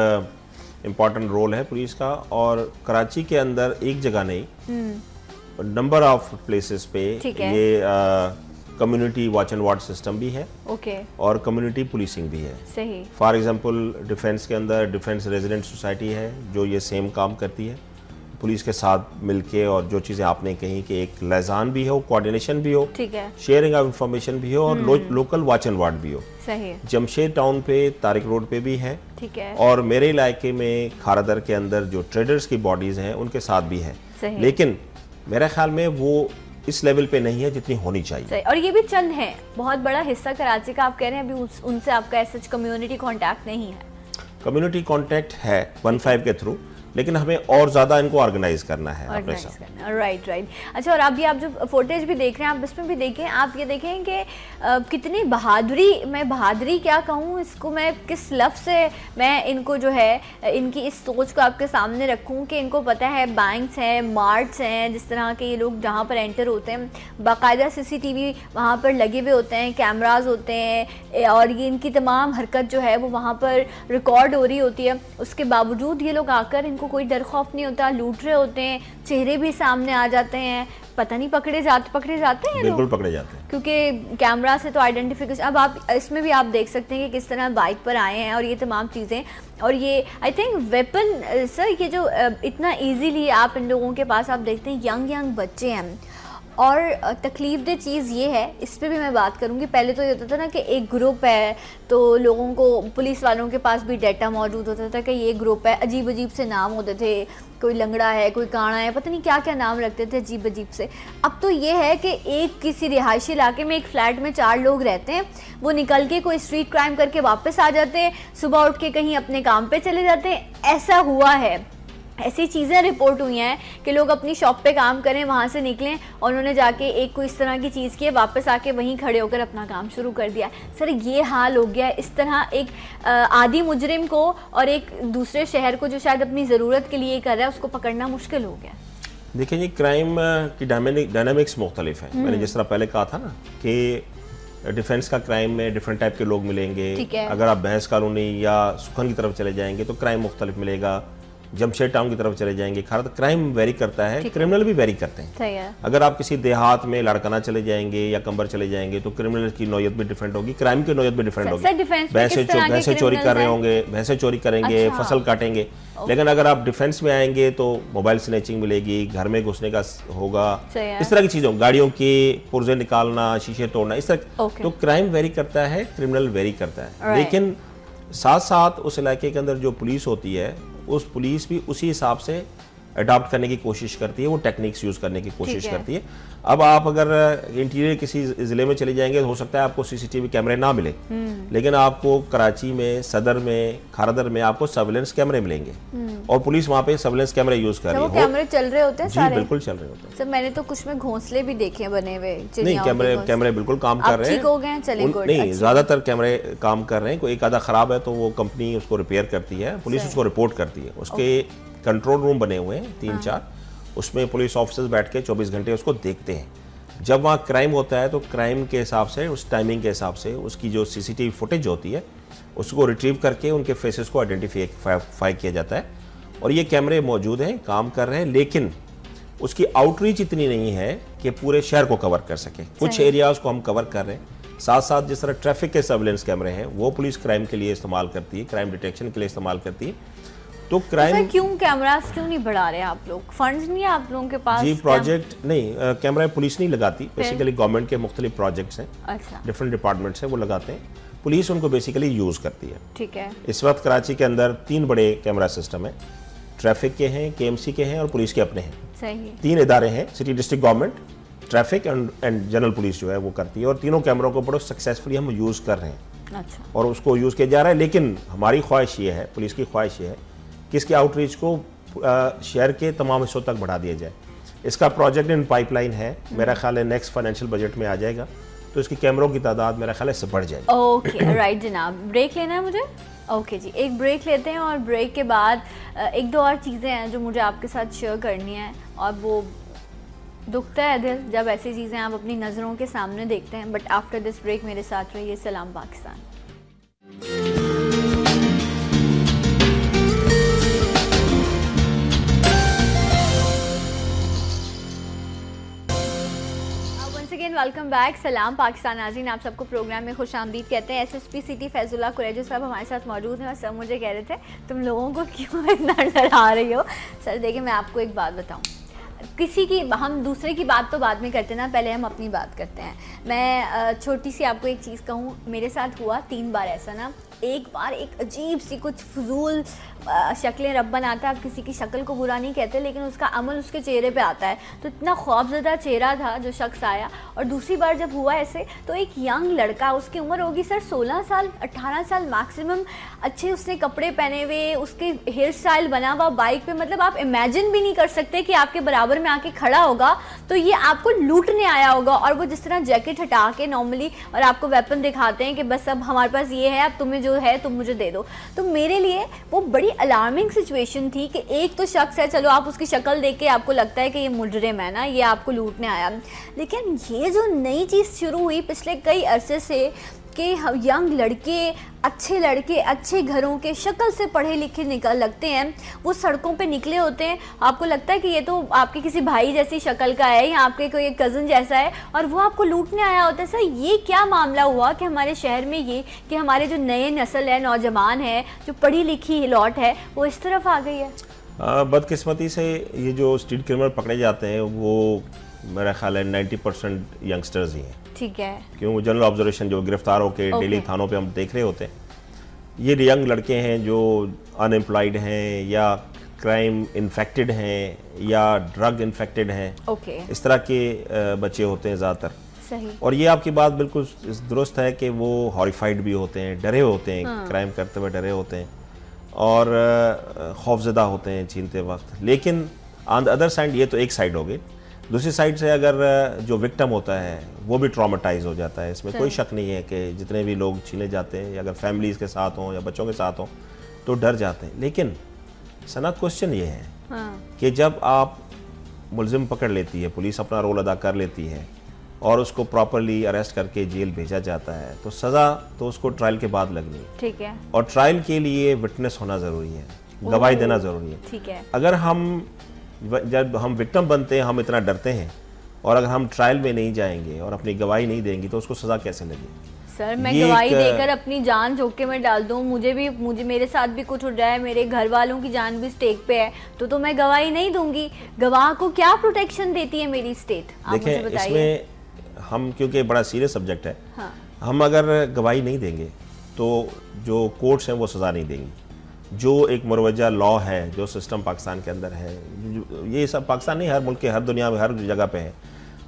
इम्पॉर्टेंट रोल है पुलिस का, और कराची के अंदर एक जगह नहीं, नंबर ऑफ प्लेसेस पे ये community watch and ward system भी है, और कम्युनिटी पुलिसिंग भी है। सही। फॉर एग्जांपल डिफेंस के अंदर डिफेंस रेजिडेंट सोसाइटी है जो ये सेम काम करती है पुलिस के साथ मिलके, और जो चीज़ें आपने कही कि एक लिजान भी हो, कोऑर्डिनेशन भी हो, ठीक है, शेयरिंग ऑफ इंफॉर्मेशन भी हो, और लोकल वॉच एंड वार्ड भी हो। सही। जमशेद टाउन पे तारिक रोड पे भी है, ठीक है, और मेरे इलाके में खारादर के अंदर जो ट्रेडर्स की बॉडीज हैं उनके साथ भी है, लेकिन मेरे ख्याल में वो इस लेवल पे नहीं है जितनी होनी चाहिए। और ये भी चंद है, बहुत बड़ा हिस्सा कराची का आप कह रहे हैं अभी उनसे आपका ऐसा कम्युनिटी कांटेक्ट नहीं है। कम्युनिटी कांटेक्ट है 15 के थ्रू, लेकिन हमें और ज़्यादा इनको ऑर्गेनाइज करना है अपने साथ। राइट। अच्छा, और अभी आप जो फुटेज भी देख रहे हैं आप इसमें भी देखें, आप ये देखें कि कितनी बहादुरी, मैं बहादुरी क्या कहूँ इसको, मैं किस लफ्ज़ से मैं इनको जो है इनकी इस सोच को आपके सामने रखूँ कि इनको पता है बैंक्स हैं, मार्ट्स हैं, जिस तरह के ये लोग जहाँ पर एंटर होते हैं बाकायदा CCTV वहाँ पर लगे हुए होते हैं, कैमराज होते हैं, और ये इनकी तमाम हरकत जो है वो वहाँ पर रिकॉर्ड हो रही होती है। उसके बावजूद ये लोग आकर, इनको कोई डर खौफ नहीं होता, लूट रहे होते हैं, चेहरे भी सामने आ जाते हैं, पता नहीं पकड़े जाते हैं, बिल्कुल पकड़े जाते हैं, क्योंकि कैमरा से तो आइडेंटिफिकेशन। अब आप इसमें भी आप देख सकते हैं कि किस तरह बाइक पर आए हैं और ये तमाम चीज़ें, और ये आई थिंक वेपन सर, ये जो इतना इजीली आप इन लोगों के पास आप देखते हैं यंग बच्चे हैं, और तकलीफ दह चीज़ ये है, इस पर भी मैं बात करूँगी। पहले तो ये होता था ना कि एक ग्रुप है तो लोगों को, पुलिस वालों के पास भी डाटा मौजूद होता था कि ये ग्रुप है, अजीब अजीब से नाम होते थे, कोई लंगड़ा है, कोई काना है, पता नहीं क्या क्या नाम रखते थे अजीब अजीब से। अब तो ये है कि एक किसी रिहायशी इलाके में एक फ्लैट में 4 लोग रहते हैं, वो निकल के कोई स्ट्रीट क्राइम करके वापस आ जाते हैं, सुबह उठ के कहीं अपने काम पे चले जाते हैं। ऐसा हुआ है, ऐसी चीज़ें रिपोर्ट हुई हैं कि लोग अपनी शॉप पे काम करें, वहाँ से निकलें और उन्होंने जाके एक कोई इस तरह की चीज़ की है, वापस आके वहीं खड़े होकर अपना काम शुरू कर दिया। सर ये हाल हो गया, इस तरह एक आदी मुजरिम को और एक दूसरे शहर को जो शायद अपनी ज़रूरत के लिए कर रहा है उसको पकड़ना मुश्किल हो गया। देखिए ये क्राइम की डायनामिक्स मुख्तलिफ है। मैंने जिस तरह पहले कहा था ना कि डिफेंस का क्राइम में डिफरेंट टाइप के लोग मिलेंगे, अगर आप भैंस कॉलोनी या सुखन की तरफ चले जाएंगे तो क्राइम मुख्तलिफ मिलेगा, जमशेद टाउन की तरफ चले जाएंगे, खारा क्राइम वेरी करता है, क्रिमिनल भी वेरी करते हैं। सही है। अगर आप किसी देहात में लड़कना चले जाएंगे या कंबर चले जाएंगे तो क्रिमिनल की नौयत भी डिफरेंट होगी, क्राइम की नौयत भी डिफरेंट होगी। भैंसे चोरी कर रहे होंगे, भैंसे चोरी करेंगे, फसल काटेंगे, लेकिन अगर आप डिफेंस में आएंगे तो मोबाइल स्नैचिंग मिलेगी, घर में घुसने का होगा, इस तरह की चीज़ों, गाड़ियों की पुर्जे निकालना, शीशे तोड़ना, इस तरह। तो क्राइम वेरी करता है, क्रिमिनल वेरी करता है, लेकिन साथ साथ उस इलाके के अंदर जो पुलिस होती है उस पुलिस भी उसी हिसाब से अडॉप्ट करने की कोशिश करती है, वो टेक्निक्स यूज करने की कोशिश करती है। अब आप अगर इंटीरियर किसी जिले में चले जाएंगे तो हो सकता है आपको सीसीटीवी कैमरे ना मिले, लेकिन आपको कराची में, सदर में, खारदर में आपको सर्विलेंस कैमरे मिलेंगे और पुलिस वहाँ पे सर्विलेंस कैमरे यूज कर रही है। कैमरे चल रहे होते हैं सारे? बिल्कुल चल रहे होते हैं सर। मैंने तो कुछ में घोंसले भी देखे हैं बने हुए। नहीं, कैमरे बिल्कुल काम कर रहे हैं। ठीक हो गए हैं? चलें गुड। नहीं, ज्यादातर कैमरे काम कर रहे हैं। कोई एक आधा खराब है तो वो कंपनी उसको रिपेयर करती है, पुलिस उसको रिपोर्ट करती है। उसके कंट्रोल रूम बने हुए हैं 3-4, उसमें पुलिस ऑफिसर्स बैठ के 24 घंटे उसको देखते हैं। जब वहाँ क्राइम होता है तो क्राइम के हिसाब से, उस टाइमिंग के हिसाब से उसकी जो सीसीटीवी फुटेज होती है उसको रिट्रीव करके उनके फेसेस को आइडेंटिफाई किया जाता है और ये कैमरे मौजूद हैं, काम कर रहे हैं, लेकिन उसकी आउटरीच इतनी नहीं है कि पूरे शहर को कवर कर सके। कुछ एरियाज को हम कवर कर रहे हैं। साथ साथ जिस तरह ट्रैफिक के सर्विलेंस कैमरे हैं वो पुलिस क्राइम के लिए इस्तेमाल करती है, क्राइम डिटेक्शन के लिए इस्तेमाल करती है। तो क्राइम क्यों कैमरास क्यों नहीं बढ़ा रहे आप लोग? फंड्स नहीं है आप लोगों के पास? जी, प्रोजेक्ट नहीं, कैमरा पुलिस नहीं लगाती, बेसिकली गवर्नमेंट के मुख्तलिफ प्रोजेक्ट्स हैं। अच्छा। डिफरेंट डिपार्टमेंट्स हैं, वो लगाते हैं, पुलिस उनको बेसिकली यूज करती है। ठीक है। इस वक्त कराची के अंदर 3 बड़े कैमरा सिस्टम है, ट्रैफिक के हैं, केएमसी के हैं और पुलिस के अपने हैं। सही। 3 इदारे हैं, city district government, traffic and general police जो है वो करती है और तीनों कैमरों को बड़े सक्सेसफुली हम यूज कर रहे हैं। अच्छा। और उसको यूज किया जा रहा है, लेकिन हमारी ख्वाहिश ये है, पुलिस की ख्वाहिश ये है कि इसके आउटरीच को शहर के तमाम हिस्सों तक बढ़ा दिया जाए। इसका प्रोजेक्ट इन पाइपलाइन है, मेरा ख्याल है नेक्स्ट फाइनेंशियल बजट में आ जाएगा, तो इसकी कैमरों की तादाद मेरा ख्याल है इससे बढ़ जाएगी। ओके, राइट जनाब। ब्रेक लेना है मुझे? ओके जी, एक ब्रेक लेते हैं और ब्रेक के बाद 1-2 और चीज़ें हैं जो मुझे आपके साथ शेयर करनी है। और वो दुखता है दिल जब ऐसी चीज़ें आप अपनी नज़रों के सामने देखते हैं। बट आफ्टर दिस ब्रेक मेरे साथ रहिए। सलाम पाकिस्तान। Welcome back. सलाम पाकिस्तान नाज़रीन, आप सबको प्रोग्राम में खुश आमदीद कहते हैं। एसएसपी सिटी फैजुल्ला कुरैशी साहब हमारे साथ मौजूद हैं और सब मुझे कह रहे थे तुम लोगों को क्यों इतना डरा रही हो। सर देखिए, मैं आपको एक बात बताऊं, किसी की, हम दूसरे की बात तो बाद में करते ना, पहले हम अपनी बात करते हैं। मैं छोटी सी आपको एक चीज़ कहूँ, मेरे साथ हुआ 3 बार ऐसा ना। एक बार एक अजीब सी कुछ फजूल शक्लें रब बनाता है। आप किसी की शक्ल को बुरा नहीं कहते, लेकिन उसका अमल उसके चेहरे पे आता है, तो इतना खौफजदा चेहरा था जो शख्स आया। और दूसरी बार जब हुआ ऐसे, तो एक यंग लड़का, उसकी उम्र होगी सर 16 साल 18 साल मैक्सिमम, अच्छे उसने कपड़े पहने हुए, उसके हेयर स्टाइल बना हुआ, बाइक पे, मतलब आप इमेजिन भी नहीं कर सकते कि आपके बराबर में आके खड़ा होगा तो ये आपको लूटने आया होगा। और वो जिस तरह जैकेट हटा के नॉर्मली और आपको वेपन दिखाते हैं कि बस अब हमारे पास ये है, अब तुम्हें जो है तुम मुझे दे दो। तो मेरे लिए वो बड़ी अलार्मिंग सिचुएशन थी कि एक तो शख्स है, चलो आप उसकी शक्ल देख के आपको लगता है कि ये मुजरिम है ना, ये आपको लूटने आया, लेकिन ये जो नई चीज़ शुरू हुई पिछले कई अरसे से कि यंग लड़के, अच्छे घरों के, शक्ल से पढ़े लिखे निकल लगते हैं, वो सड़कों पे निकले होते हैं, आपको लगता है कि ये तो आपके किसी भाई जैसी शक्ल का है या आपके कोई कज़न जैसा है, और वो आपको लूटने आया होता है। सर ये क्या मामला हुआ कि हमारे शहर में ये कि हमारे जो नए नस्ल है, नौजवान है, जो पढ़ी लिखी लौट है, वो इस तरफ आ गई है? बदकिस्मती से ये जो स्ट्रीट क्रिमिनल पकड़े जाते हैं वो मेरा ख्याल है 90% यंगस्टर्स ही हैं। ठीक है। क्यों? जनरल ऑब्जर्वेशन जो गिरफ्तार होकर डेली थानों पे हम देख रहे होते हैं, ये यंग लड़के हैं जो अनएम्प्लॉयड हैं या क्राइम इन्फेक्टेड हैं या ड्रग इन्फेक्टेड हैं। इस तरह के बच्चे होते हैं ज़्यादातर। सही। और ये आपकी बात बिल्कुल दुरुस्त है कि वो हॉरिफाइड भी होते हैं, डरे होते हैं, क्राइम करते हुए डरे होते हैं और खौफजदा होते हैं छीनते वक्त। लेकिन ऑन द अदर साइड, ये तो एक साइड हो गई, दूसरी साइड से अगर जो विक्टिम होता है वो भी ट्रॉमेटाइज हो जाता है। इसमें कोई शक नहीं है कि जितने भी लोग छीने जाते हैं, अगर फैमिलीज़ के साथ हों या बच्चों के साथ हों तो डर जाते हैं। लेकिन सना क्वेश्चन ये है कि जब आप मुलजिम पकड़ लेती है, पुलिस अपना रोल अदा कर लेती है और उसको प्रॉपरली अरेस्ट करके जेल भेजा जाता है, तो सज़ा तो उसको ट्रायल के बाद लगनी है। ठीक है। और ट्रायल के लिए विटनेस होना ज़रूरी है, गवाही देना ज़रूरी है। ठीक है। अगर जब हम विक्टिम बनते हैं हम इतना डरते हैं, और अगर हम ट्रायल में नहीं जाएंगे और अपनी गवाही नहीं देंगे तो उसको सज़ा कैसे लगेगी? सर मैं गवाही देकर अपनी जान झोंके में डाल दूं, मुझे मेरे साथ भी कुछ हो जाए, मेरे घर वालों की जान भी स्टेक पे है, तो मैं गवाही नहीं दूंगी। गवाह को क्या प्रोटेक्शन देती है मेरी स्टेट? देखिए, इसमें हम, क्योंकि बड़ा सीरियस सब्जेक्ट है, हम अगर गवाही नहीं देंगे तो जो कोर्ट्स हैं वो सज़ा नहीं देंगी। जो एक मुरवजा लॉ है, जो सिस्टम पाकिस्तान के अंदर है, ये सब पाकिस्तान नहीं, हर मुल्क के, हर दुनिया में, हर जगह पे है।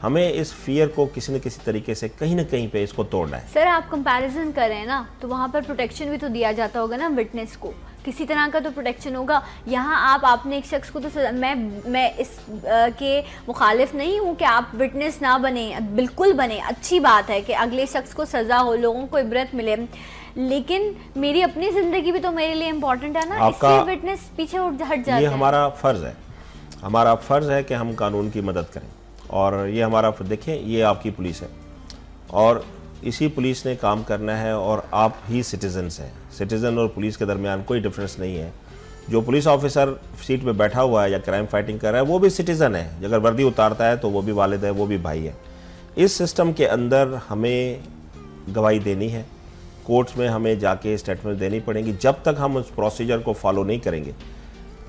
हमें इस फियर को किसी न किसी तरीके से कहीं ना कहीं पे इसको तोड़ना है। सर आप कंपैरिजन करें ना, तो वहाँ पर प्रोटेक्शन भी तो दिया जाता होगा ना विटनेस को, किसी तरह का तो प्रोटेक्शन होगा। यहाँ आपने एक शख्स को तो मैं इस के मुखालिफ नहीं हूँ कि आप विटनेस ना बने, बिल्कुल बने, अच्छी बात है कि अगले शख्स को सज़ा हो, लोगों को इबरत मिले, लेकिन मेरी अपनी ज़िंदगी भी तो मेरे लिए इम्पोर्टेंट है ना, इससे विटनेस पीछे हट जाता है। ये हमारा फ़र्ज़ है, हमारा फ़र्ज़ है कि हम कानून की मदद करें, और ये हमारा, देखिए ये आपकी पुलिस है और इसी पुलिस ने काम करना है, और आप ही सिटीजन्स हैं। सिटीज़न और पुलिस के दरमियान कोई डिफरेंस नहीं है। जो पुलिस ऑफिसर सीट पे बैठा हुआ है या क्राइम फाइटिंग कर रहा है वो भी सिटीज़न है, अगर वर्दी उतारता है तो वो भी वालिद है, वो भी भाई है। इस सिस्टम के अंदर हमें गवाही देनी है, कोर्ट्स में हमें जाके स्टेटमेंट देनी पड़ेंगी। जब तक हम उस प्रोसीजर को फॉलो नहीं करेंगे,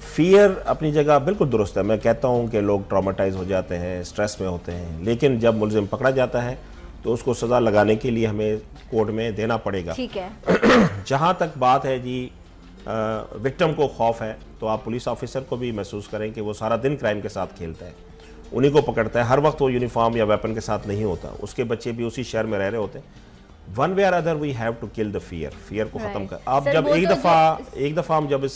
फियर अपनी जगह बिल्कुल दुरुस्त है। मैं कहता हूँ कि लोग ट्रॉमेटाइज हो जाते हैं, स्ट्रेस में होते हैं, लेकिन जब मुलजिम पकड़ा जाता है तो उसको सज़ा लगाने के लिए हमें कोर्ट में देना पड़ेगा। ठीक है। जहाँ तक बात है जी विक्टिम को खौफ है, तो आप पुलिस ऑफिसर को भी महसूस करें कि वो सारा दिन क्राइम के साथ खेलता है, उन्हीं को पकड़ता है, हर वक्त वो यूनिफॉर्म या वेपन के साथ नहीं होता, उसके बच्चे भी उसी शहर में रह रहे होते हैं। वन वे और other we have to kill the fear को ख़त्म कर। आप जब एक दफ़ा हम जब इस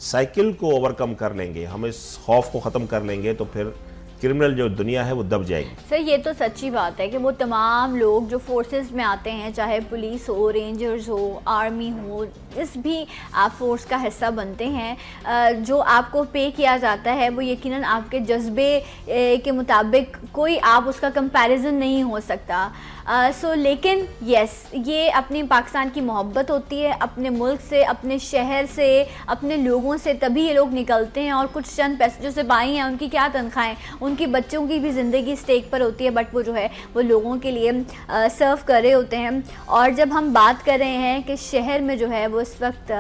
साइकिल को ओवरकम कर लेंगे, हम इस खौफ को ख़त्म कर लेंगे, तो फिर क्रिमिनल जो दुनिया है वो दब जाएगी। सर ये तो सच्ची बात है कि वो तमाम लोग जो फोर्सेस में आते हैं, चाहे पुलिस हो, रेंजर्स हो, आर्मी हो, जिस भी आप फोर्स का हिस्सा बनते हैं, जो आपको पे किया जाता है वो यकीनन आपके जज्बे के मुताबिक कोई आप उसका कंपैरिजन नहीं हो सकता। लेकिन यस, ये अपनी पाकिस्तान की मोहब्बत होती है, अपने मुल्क से, अपने शहर से, अपने लोगों से तभी ये लोग निकलते हैं। और कुछ चंद पैसे जो सिपाही हैं उनकी क्या तनख्वाहें, उनकी बच्चों की भी ज़िंदगी स्टेक पर होती है, बट वो जो है वो लोगों के लिए सर्व कर रहे होते हैं। और जब हम बात कर रहे हैं कि शहर में जो है वो इस वक्त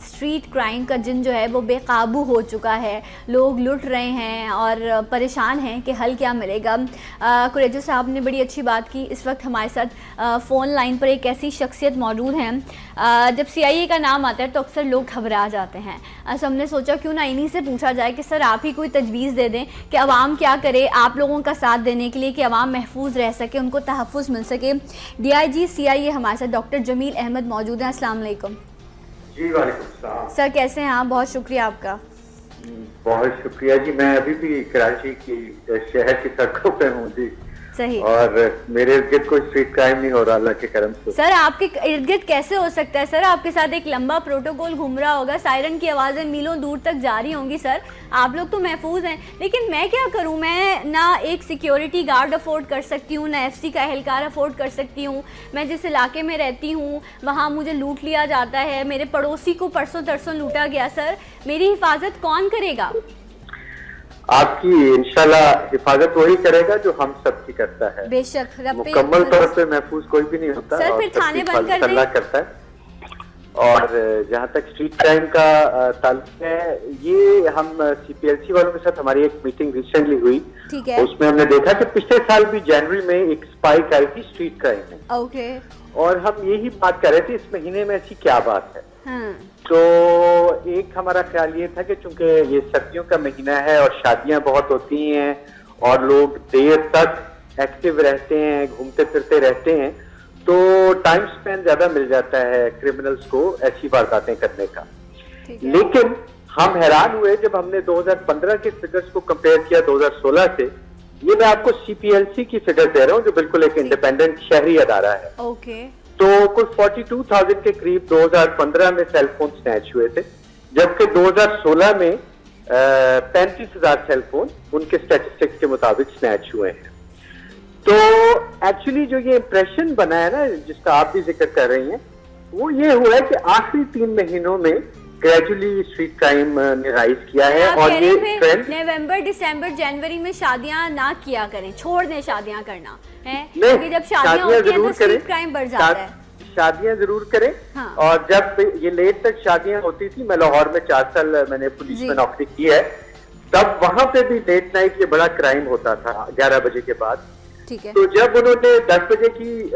स्ट्रीट क्राइम का जिन जो है वो बेकाबू हो चुका है, लोग लुट रहे हैं और परेशान हैं कि हल क्या मिलेगा। कुरैशी साहब ने बड़ी अच्छी बात की। इस वक्त हमारे साथ फ़ोन लाइन पर एक ऐसी शख्सियत मौजूद हैं, जब CIA का नाम आता है तो अक्सर लोग घबरा जाते हैं। हमने सोचा क्यों ना इन्हीं से पूछा जाए कि सर आप ही कोई तजवीज़ दे दें कि अवाम क्या करे आप लोगों का साथ देने के लिए, कि अवाम महफूज रह सके, उनको तहफ़्फ़ुज़ मिल सके। DIG CIA हमारे साथ डॉक्टर जमील अहमद मौजूद हैं। अस्सलाम वालेकुम। जी वालेकुम सलाम। सर कैसे हैं आप? बहुत शुक्रिया आपका। बहुत शुक्रिया जी। मैं अभी भी कराची की शहर की सड़कों पे हूँ जी। सही। और मेरे इर्द गिर्द कोई स्ट्रीट क्राइम नहीं हो रहा अल्लाह के करम से। सर आपके इर्द गिर्द कैसे हो सकता है? सर आपके साथ एक लंबा प्रोटोकॉल घूम रहा होगा, सायरन की आवाज़ें मीलों दूर तक जा रही होंगी। सर आप लोग तो महफूज हैं, लेकिन मैं क्या करूं? मैं ना एक सिक्योरिटी गार्ड अफोर्ड कर सकती हूँ, ना FC का एहलकार अफोर्ड कर सकती हूँ। मैं जिस इलाके में रहती हूँ वहाँ मुझे लूट लिया जाता है, मेरे पड़ोसी को परसों तरसों लूटा गया। सर मेरी हिफाजत कौन करेगा? आपकी इंशाल्लाह हिफाजत वही करेगा जो हम सबकी करता है। बेशक मुकम्मल तौर पे महफूज कोई भी नहीं होता। सर फिर थाने बंद कर अल्लाह करता है। और जहाँ तक स्ट्रीट क्राइम का ताल्लुक है, ये हम CPLC वालों के साथ हमारी एक मीटिंग रिसेंटली हुई। ठीक है। उसमें हमने देखा कि पिछले साल भी जनवरी में एक स्पाइक आई थी स्ट्रीट क्राइम में। ओके। और हम यही बात कर रहे थे इस महीने में ऐसी क्या बात है। तो एक हमारा ख्याल ये था कि चूंकि ये सर्दियों का महीना है और शादियां बहुत होती हैं और लोग देर तक एक्टिव रहते हैं, घूमते फिरते रहते हैं, तो टाइम स्पेन ज्यादा मिल जाता है क्रिमिनल्स को ऐसी वारदातें करने का। लेकिन हम हैरान हुए जब हमने 2015 के फिगर्स को कंपेयर किया 2016 से। ये मैं आपको CPLC की फिगर दे रहा हूँ जो बिल्कुल एक इंडिपेंडेंट शहरी अदारा है। ओके। तो कुल 42,000 के करीब 2015 में सेलफोन स्नैच हुए थे, जबकि 2016 में 35,000 सेलफोन उनके स्टैटिस्टिक्स के मुताबिक स्नैच हुए हैं। तो एक्चुअली जो ये इंप्रेशन बना है ना, जिसका आप भी जिक्र कर रही हैं, वो ये हुआ है कि आखिरी 3 महीनों में ग्रेजुअली स्ट्रीट क्राइम ने राइज किया है। और ये ट्रेंड नवंबर, दिसंबर, जनवरी में शादियां ना किया करें, छोड़ दें शादियां करना है, क्योंकि जब शादियां होती हैं तो स्ट्रीट क्राइम बढ़ जाता है। शादियां जरूर करें। हाँ। और जब ये लेट तक शादियां होती थी, मैं लाहौर में 4 साल मैंने पुलिस में नौकरी की है, तब वहां पे भी लेट नाइट ये बड़ा क्राइम होता था 11 बजे के बाद। ठीक है। तो जब उन्होंने 10 बजे की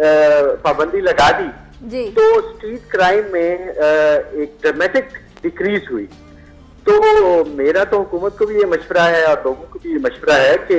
पाबंदी लगा दी, तो स्ट्रीट क्राइम में एक ड्रामेटिक डिक्रीज हुई। तो मेरा तो हुकूमत को भी ये मशवरा है और लोगों को भी ये मशवरा है कि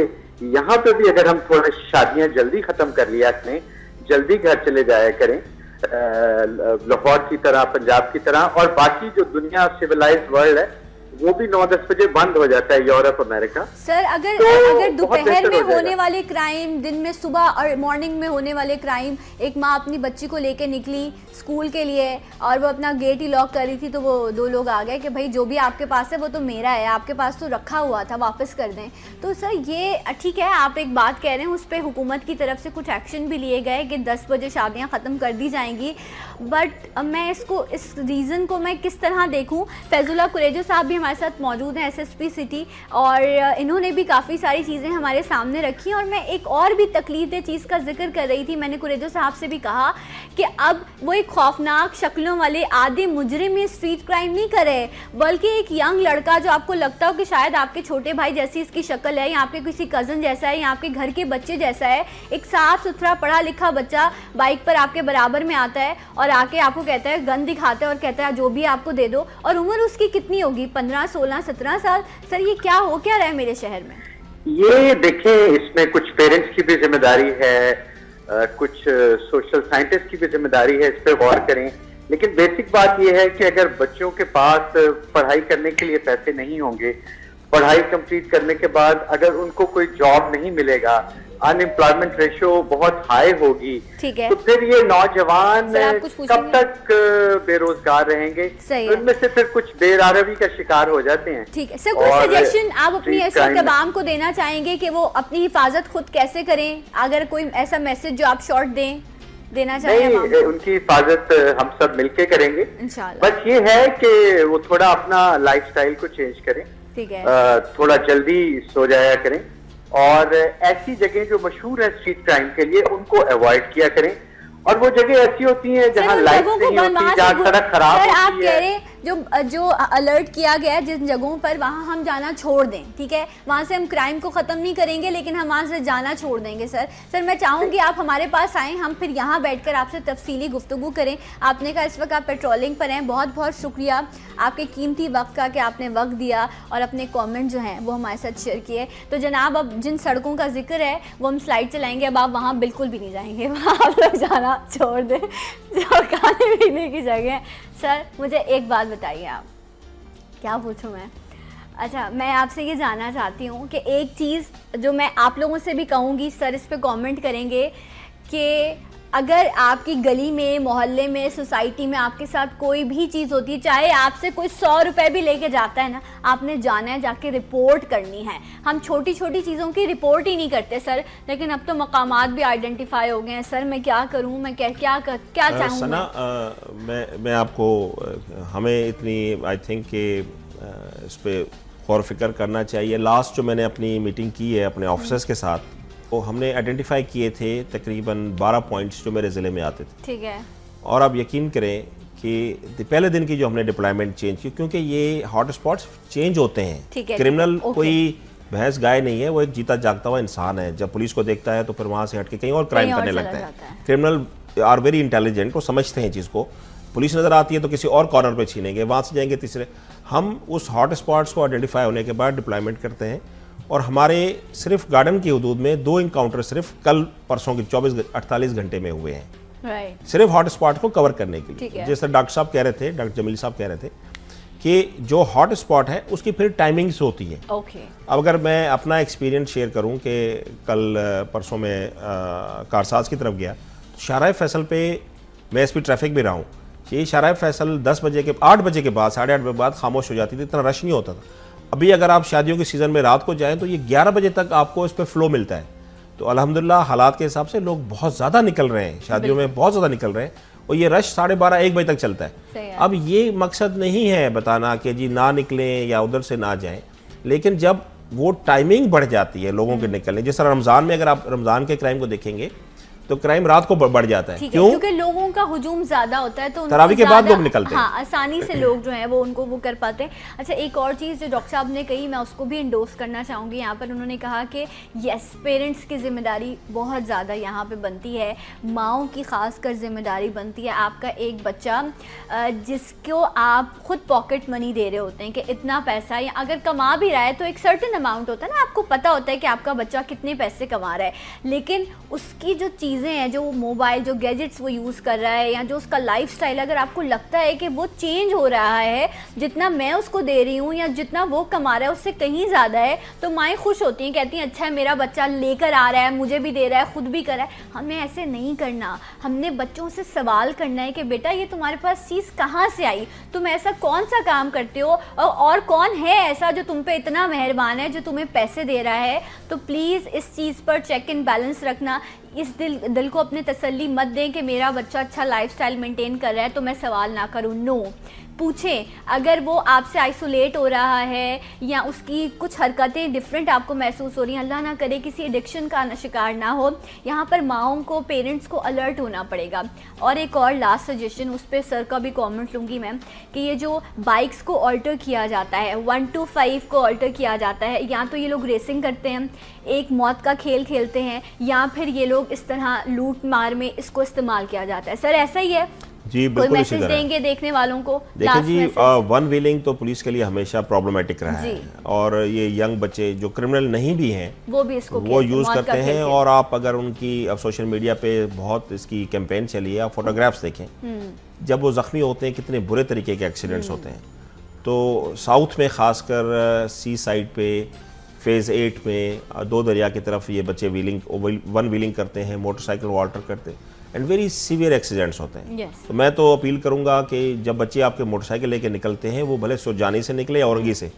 यहाँ पे भी अगर हम थोड़ा शादियां जल्दी खत्म कर लिया करें, जल्दी घर चले जाया करें, लाहौर की तरह, पंजाब की तरह, और बाकी जो दुनिया सिविलाइज्ड वर्ल्ड है वो भी 9-10 बजे बंद हो जाता है, यूरोप, अमेरिका। सर अगर दोपहर में होने वाले क्राइम, दिन में सुबह और मॉर्निंग में होने वाले क्राइम, एक माँ अपनी बच्ची को लेके निकली स्कूल के लिए और वो अपना गेट ही लॉक कर रही थी, तो वो 2 लोग आ गए कि भाई जो भी आपके पास है वो तो मेरा है, आपके पास तो रखा हुआ था, वापस कर दें। तो सर ये ठीक है, आप एक बात कह रहे हैं, उस पर हुकूमत की तरफ से कुछ एक्शन भी लिए गए कि 10 बजे शादियाँ ख़त्म कर दी जाएंगी, बट मैं इसको, इस रीज़न को मैं किस तरह देखूँ? फैजुल्ला कुरैशी साहब भी हमारे साथ मौजूद हैं, SSP सिटी, और इन्होंने भी काफ़ी सारी चीज़ें हमारे सामने रखी। और मैं एक और भी तकलीफदेह चीज़ का जिक्र कर रही थी, मैंने कुरैशी साहब से भी कहा कि अब वो एक खौफनाक शक्लों वाले आधे मुजरिम में स्ट्रीट क्राइम नहीं करे, बल्कि एक यंग लड़का जो आपको लगता हो कि शायद आपके छोटे भाई जैसी इसकी शक्ल है, या आपके किसी कज़न जैसा है, या आपके घर के बच्चे जैसा है, एक साफ सुथरा पढ़ा लिखा बच्चा बाइक पर आपके बराबर में आता है और आके आपको कहता है, गन दिखाता है और कहता है जो भी आपको दे दो, और उम्र उसकी कितनी होगी, 15, 16, 17 साल। सर ये क्या हो क्या रहा है मेरे शहर में? ये देखें, इसमें कुछ पेरेंट्स की भी जिम्मेदारी है, कुछ सोशल साइंटिस्ट की भी जिम्मेदारी है, इस पे गौर करें। लेकिन बेसिक बात यह है कि अगर बच्चों के पास पढ़ाई करने के लिए पैसे नहीं होंगे, पढ़ाई कंप्लीट करने के बाद अगर उनको कोई जॉब नहीं मिलेगा, अनएम्प्लॉयमेंट रेशियो बहुत हाई होगी, तो फिर ये नौजवान कब तक बेरोजगार रहेंगे? तो इनमें से फिर कुछ बेरारवी का शिकार हो जाते हैं। ठीक है सर, कोई सजेशन आप अपनी ऐसे तमाम को देना चाहेंगे कि वो अपनी हिफाजत खुद कैसे करें? अगर कोई ऐसा मैसेज जो आप शॉर्ट देना चाहिए? नहीं, उनकी हिफाजत हम सब मिलके करेंगे इंशाल्लाह। बस ये है कि वो थोड़ा अपना लाइफस्टाइल को चेंज करें, ठीक है, थोड़ा जल्दी सो जाया करें, और ऐसी जगह जो मशहूर है स्ट्रीट क्राइम के लिए उनको अवॉइड किया करें। और वो जगह ऐसी होती है जहाँ लाइट नहीं होती, जहाँ सड़क खराब होती है। आप कह रहे हैं जो अलर्ट किया गया है जिन जगहों पर, वहाँ हम जाना छोड़ दें, ठीक है, वहाँ से हम क्राइम को ख़त्म नहीं करेंगे, लेकिन हम वहाँ से जाना छोड़ देंगे। सर मैं चाहूँगी आप हमारे पास आएँ, हम फिर यहाँ बैठकर आपसे तफसीली गुफ्तगू करें। आपने कहा इस वक्त आप पेट्रोलिंग पर हैं, बहुत बहुत शुक्रिया आपके कीमती वक्त का कि आपने वक्त दिया और अपने कॉमेंट जो हैं वो हमारे साथ शेयर किए। तो जनाब, अब जिन सड़कों का जिक्र है वो हम स्लाइड चलाएँगे, अब आप वहाँ बिल्कुल भी नहीं जाएंगे, वहाँ आप लोग जाना छोड़ दें, जो खाने पीने की जगह है। सर मुझे एक बात बताइए, आप क्या पूछूं मैं? अच्छा, मैं आपसे ये जानना चाहती हूँ कि एक चीज़ जो मैं आप लोगों से भी कहूँगी, सर इस पे कमेंट करेंगे, कि अगर आपकी गली में, मोहल्ले में, सोसाइटी में आपके साथ कोई भी चीज़ होती है, चाहे आपसे कोई 100 रुपये भी लेके जाता है ना, आपने जाना है, जाके रिपोर्ट करनी है। हम छोटी छोटी चीज़ों की रिपोर्ट ही नहीं करते सर, लेकिन अब तो मकामात भी आइडेंटिफाई हो गए हैं। सर मैं क्या करूं, मैं क्या चाहूँ? सना, मैं आपको, हमें इतनी आई थिंक कि इस पर गौर फिक्र करना चाहिए। लास्ट जो मैंने अपनी मीटिंग की है अपने ऑफिसर्स के साथ, तो हमने आइडेंटिफाई किए थे तकरीबन 12 पॉइंट्स जो मेरे ज़िले में आते थे, ठीक है। और आप यकीन करें कि पहले दिन की जो हमने डिप्लॉयमेंट चेंज की, क्योंकि ये हॉट स्पॉट्स चेंज होते हैं, क्रिमिनल कोई भैंस गाय नहीं है, वो एक जीता जागता हुआ इंसान है। जब पुलिस को देखता है तो फिर वहाँ से हट के कहीं और क्राइम करने लगता है। क्रिमिनल आर वेरी इंटेलिजेंट, वो समझते हैं चीज़ को। पुलिस नज़र आती है तो किसी और कॉर्नर पे छीनेंगे, वहाँ से जाएंगे तीसरे। हम उस हॉट स्पॉट्स को आइडेंटिफाई होने के बाद डिप्लॉयमेंट करते हैं, और हमारे सिर्फ गार्डन की हदूद में 2 इनकाउंटर सिर्फ कल परसों की 48 घंटे में हुए हैं, सिर्फ हॉट स्पॉट को कवर करने के लिए। जैसे डॉक्टर साहब कह रहे थे, डॉक्टर जमील साहब कह रहे थे कि जो हॉट स्पॉट है उसकी फिर टाइमिंग्स होती है। अब अगर मैं अपना एक्सपीरियंस शेयर करूं कि कल परसों में कारसाज की तरफ गया, तो शाहराह फैसल पे मैं SP ट्रैफिक भी रहा हूँ। ये शाहराह फैसल 8 बजे के बाद, 8:30 बजे बाद खामोश हो जाती थी, इतना रश नहीं होता था। अभी अगर आप शादियों के सीज़न में रात को जाएं तो ये 11 बजे तक आपको इस पर फ्लो मिलता है। तो अल्हम्दुलिल्लाह हालात के हिसाब से लोग बहुत ज़्यादा निकल रहे हैं, शादियों में बहुत ज़्यादा निकल रहे हैं, और ये रश 12:30-1 बजे तक चलता है। अब ये मकसद नहीं है बताना कि जी ना निकलें या उधर से ना जाएं, लेकिन जब वो टाइमिंग बढ़ जाती है लोगों के निकलने, जैसे रमज़ान में, अगर आप रमज़ान के क्राइम को देखेंगे तो क्राइम रात को बढ़ जाता है। क्यों? क्योंकि लोगों का हुजूम ज्यादा होता है, तो तरावी के बाद लोग निकलते हैं। हाँ, आसानी से लोग जो है वो उनको वो कर पाते हैं। अच्छा, एक और चीज़ जो डॉक्टर साहब ने कही, मैं उसको भी इंडोर्स करना चाहूँगी यहाँ पर। उन्होंने कहा कि यस, पेरेंट्स की जिम्मेदारी बहुत ज़्यादा यहाँ पे बनती है, माँओं की खासकर जिम्मेदारी बनती है। आपका एक बच्चा जिसको आप खुद पॉकेट मनी दे रहे होते हैं कि इतना पैसा, या अगर कमा भी रहा है तो एक सर्टेन अमाउंट होता है ना, आपको पता होता है कि आपका बच्चा कितने पैसे कमा रहा है, लेकिन उसकी जो चीज़ें हैं, जो मोबाइल, जो गैजेट्स वो यूज़ कर रहा है, या जो उसका लाइफस्टाइल, अगर आपको लगता है कि वो चेंज हो रहा है, जितना मैं उसको दे रही हूँ या जितना वो कमा रहा है उससे कहीं ज़्यादा है, तो माएँ खुश होती हैं, कहती हैं अच्छा है मेरा बच्चा लेकर आ रहा है, मुझे भी दे रहा है, खुद भी कर रहा है। हमें ऐसे नहीं करना। हमने बच्चों से सवाल करना है कि बेटा ये तुम्हारे पास चीज़ कहाँ से आई, तुम ऐसा कौन सा काम करते हो, और कौन है ऐसा जो तुम पे इतना मेहरबान है, जो तुम्हें पैसे दे रहा है। तो प्लीज़ इस चीज़ पर चेक एंड बैलेंस रखना। इस दिल को अपने तसल्ली मत दें कि मेरा बच्चा अच्छा लाइफस्टाइल मेंटेन कर रहा है तो मैं सवाल ना करूं। नो, पूछें। अगर वो आपसे आइसोलेट हो रहा है या उसकी कुछ हरकतें डिफरेंट आपको महसूस हो रही हैं, अल्लाह ना करे किसी एडिक्शन का शिकार ना हो, यहाँ पर माओं को, पेरेंट्स को अलर्ट होना पड़ेगा। और एक और लास्ट सजेशन, उस पर सर का भी कमेंट लूँगी मैं, कि ये जो बाइक्स को ऑल्टर किया जाता है, 1 to 5 को ऑल्टर किया जाता है, या तो ये लोग रेसिंग करते हैं, एक मौत का खेल खेलते हैं, या फिर ये लोग इस तरह लूट मार में इसको इस्तेमाल किया जाता है। सर ऐसा ही है? जी बिल्कुल। कोई मैसेज देंगे देखने वालों को? देखिए जी, वन व्हीलिंग तो पुलिस के लिए हमेशा प्रॉब्लमेटिक रहा है, और ये यंग बच्चे जो क्रिमिनल नहीं भी हैं वो यूज करते हैं। और आप अगर उनकी, अब सोशल मीडिया पे बहुत इसकी कैंपेन चली है, आप फोटोग्राफ्स देखें जब वो जख्मी होते हैं, कितने बुरे तरीके के एक्सीडेंट्स होते हैं। तो साउथ में खासकर सी साइड पे फेज़ 8 में दो दरिया की तरफ ये बच्चे वन व्हीलिंग करते हैं, मोटरसाइकिल ऑल्टर करते हैं, एंड वेरी सीवियर एक्सीडेंट्स होते हैं। तो मैं तो अपील करूंगा कि जब बच्चे आपके मोटरसाइकिल लेके निकलते हैं, वो भले सुरजानी से निकले या औरंगी से,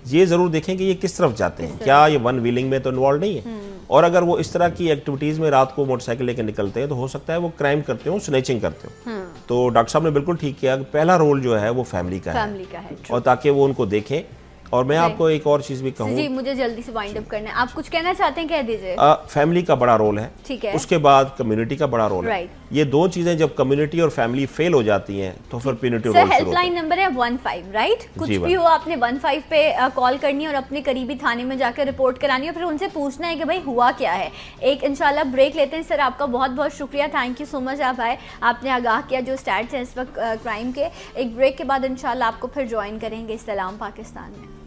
ये ज़रूर देखें कि ये किस तरफ जाते हैं, क्या ये वन व्हीलिंग में तो इन्वॉल्व नहीं है। और अगर वो इस तरह की एक्टिविटीज़ में रात को मोटरसाइकिल लेके निकलते हैं तो हो सकता है वो क्राइम करते हो, स्नैचिंग करते हो। तो डॉक्टर साहब ने बिल्कुल ठीक किया, पहला रोल जो है वो फैमिली का है, और ताकि वो उनको देखें। और मैं आपको एक और चीज भी कहूँ जी, मुझे जल्दी से वाइंड अप करना है, आप कुछ कहना चाहते हैं, कह दीजिए। फैमिली का बड़ा रोल है, ठीक है, उसके बाद कम्युनिटी का बड़ा रोल है। ये दो चीजें जब कम्युनिटी और फैमिली फेल हो जाती हैं तो फिर प्यूनिटिव रोल शुरू होता है। हेल्पलाइन नंबर है 15, राइट? कुछ भी हो आपने 15 पे कॉल करनी है और अपने करीबी थाने में जाकर रिपोर्ट करानी है, फिर उनसे पूछना है कि भाई हुआ क्या है। एक इंशाल्लाह ब्रेक लेते हैं। सर आपका बहुत बहुत शुक्रिया, थैंक यू सो मच, आप आए, आपने आगाह किया जो स्टैट्स हैं इस वक्त क्राइम के। एक ब्रेक के बाद इंशाल्लाह आपको फिर ज्वाइन करेंगे सलाम पाकिस्तान में।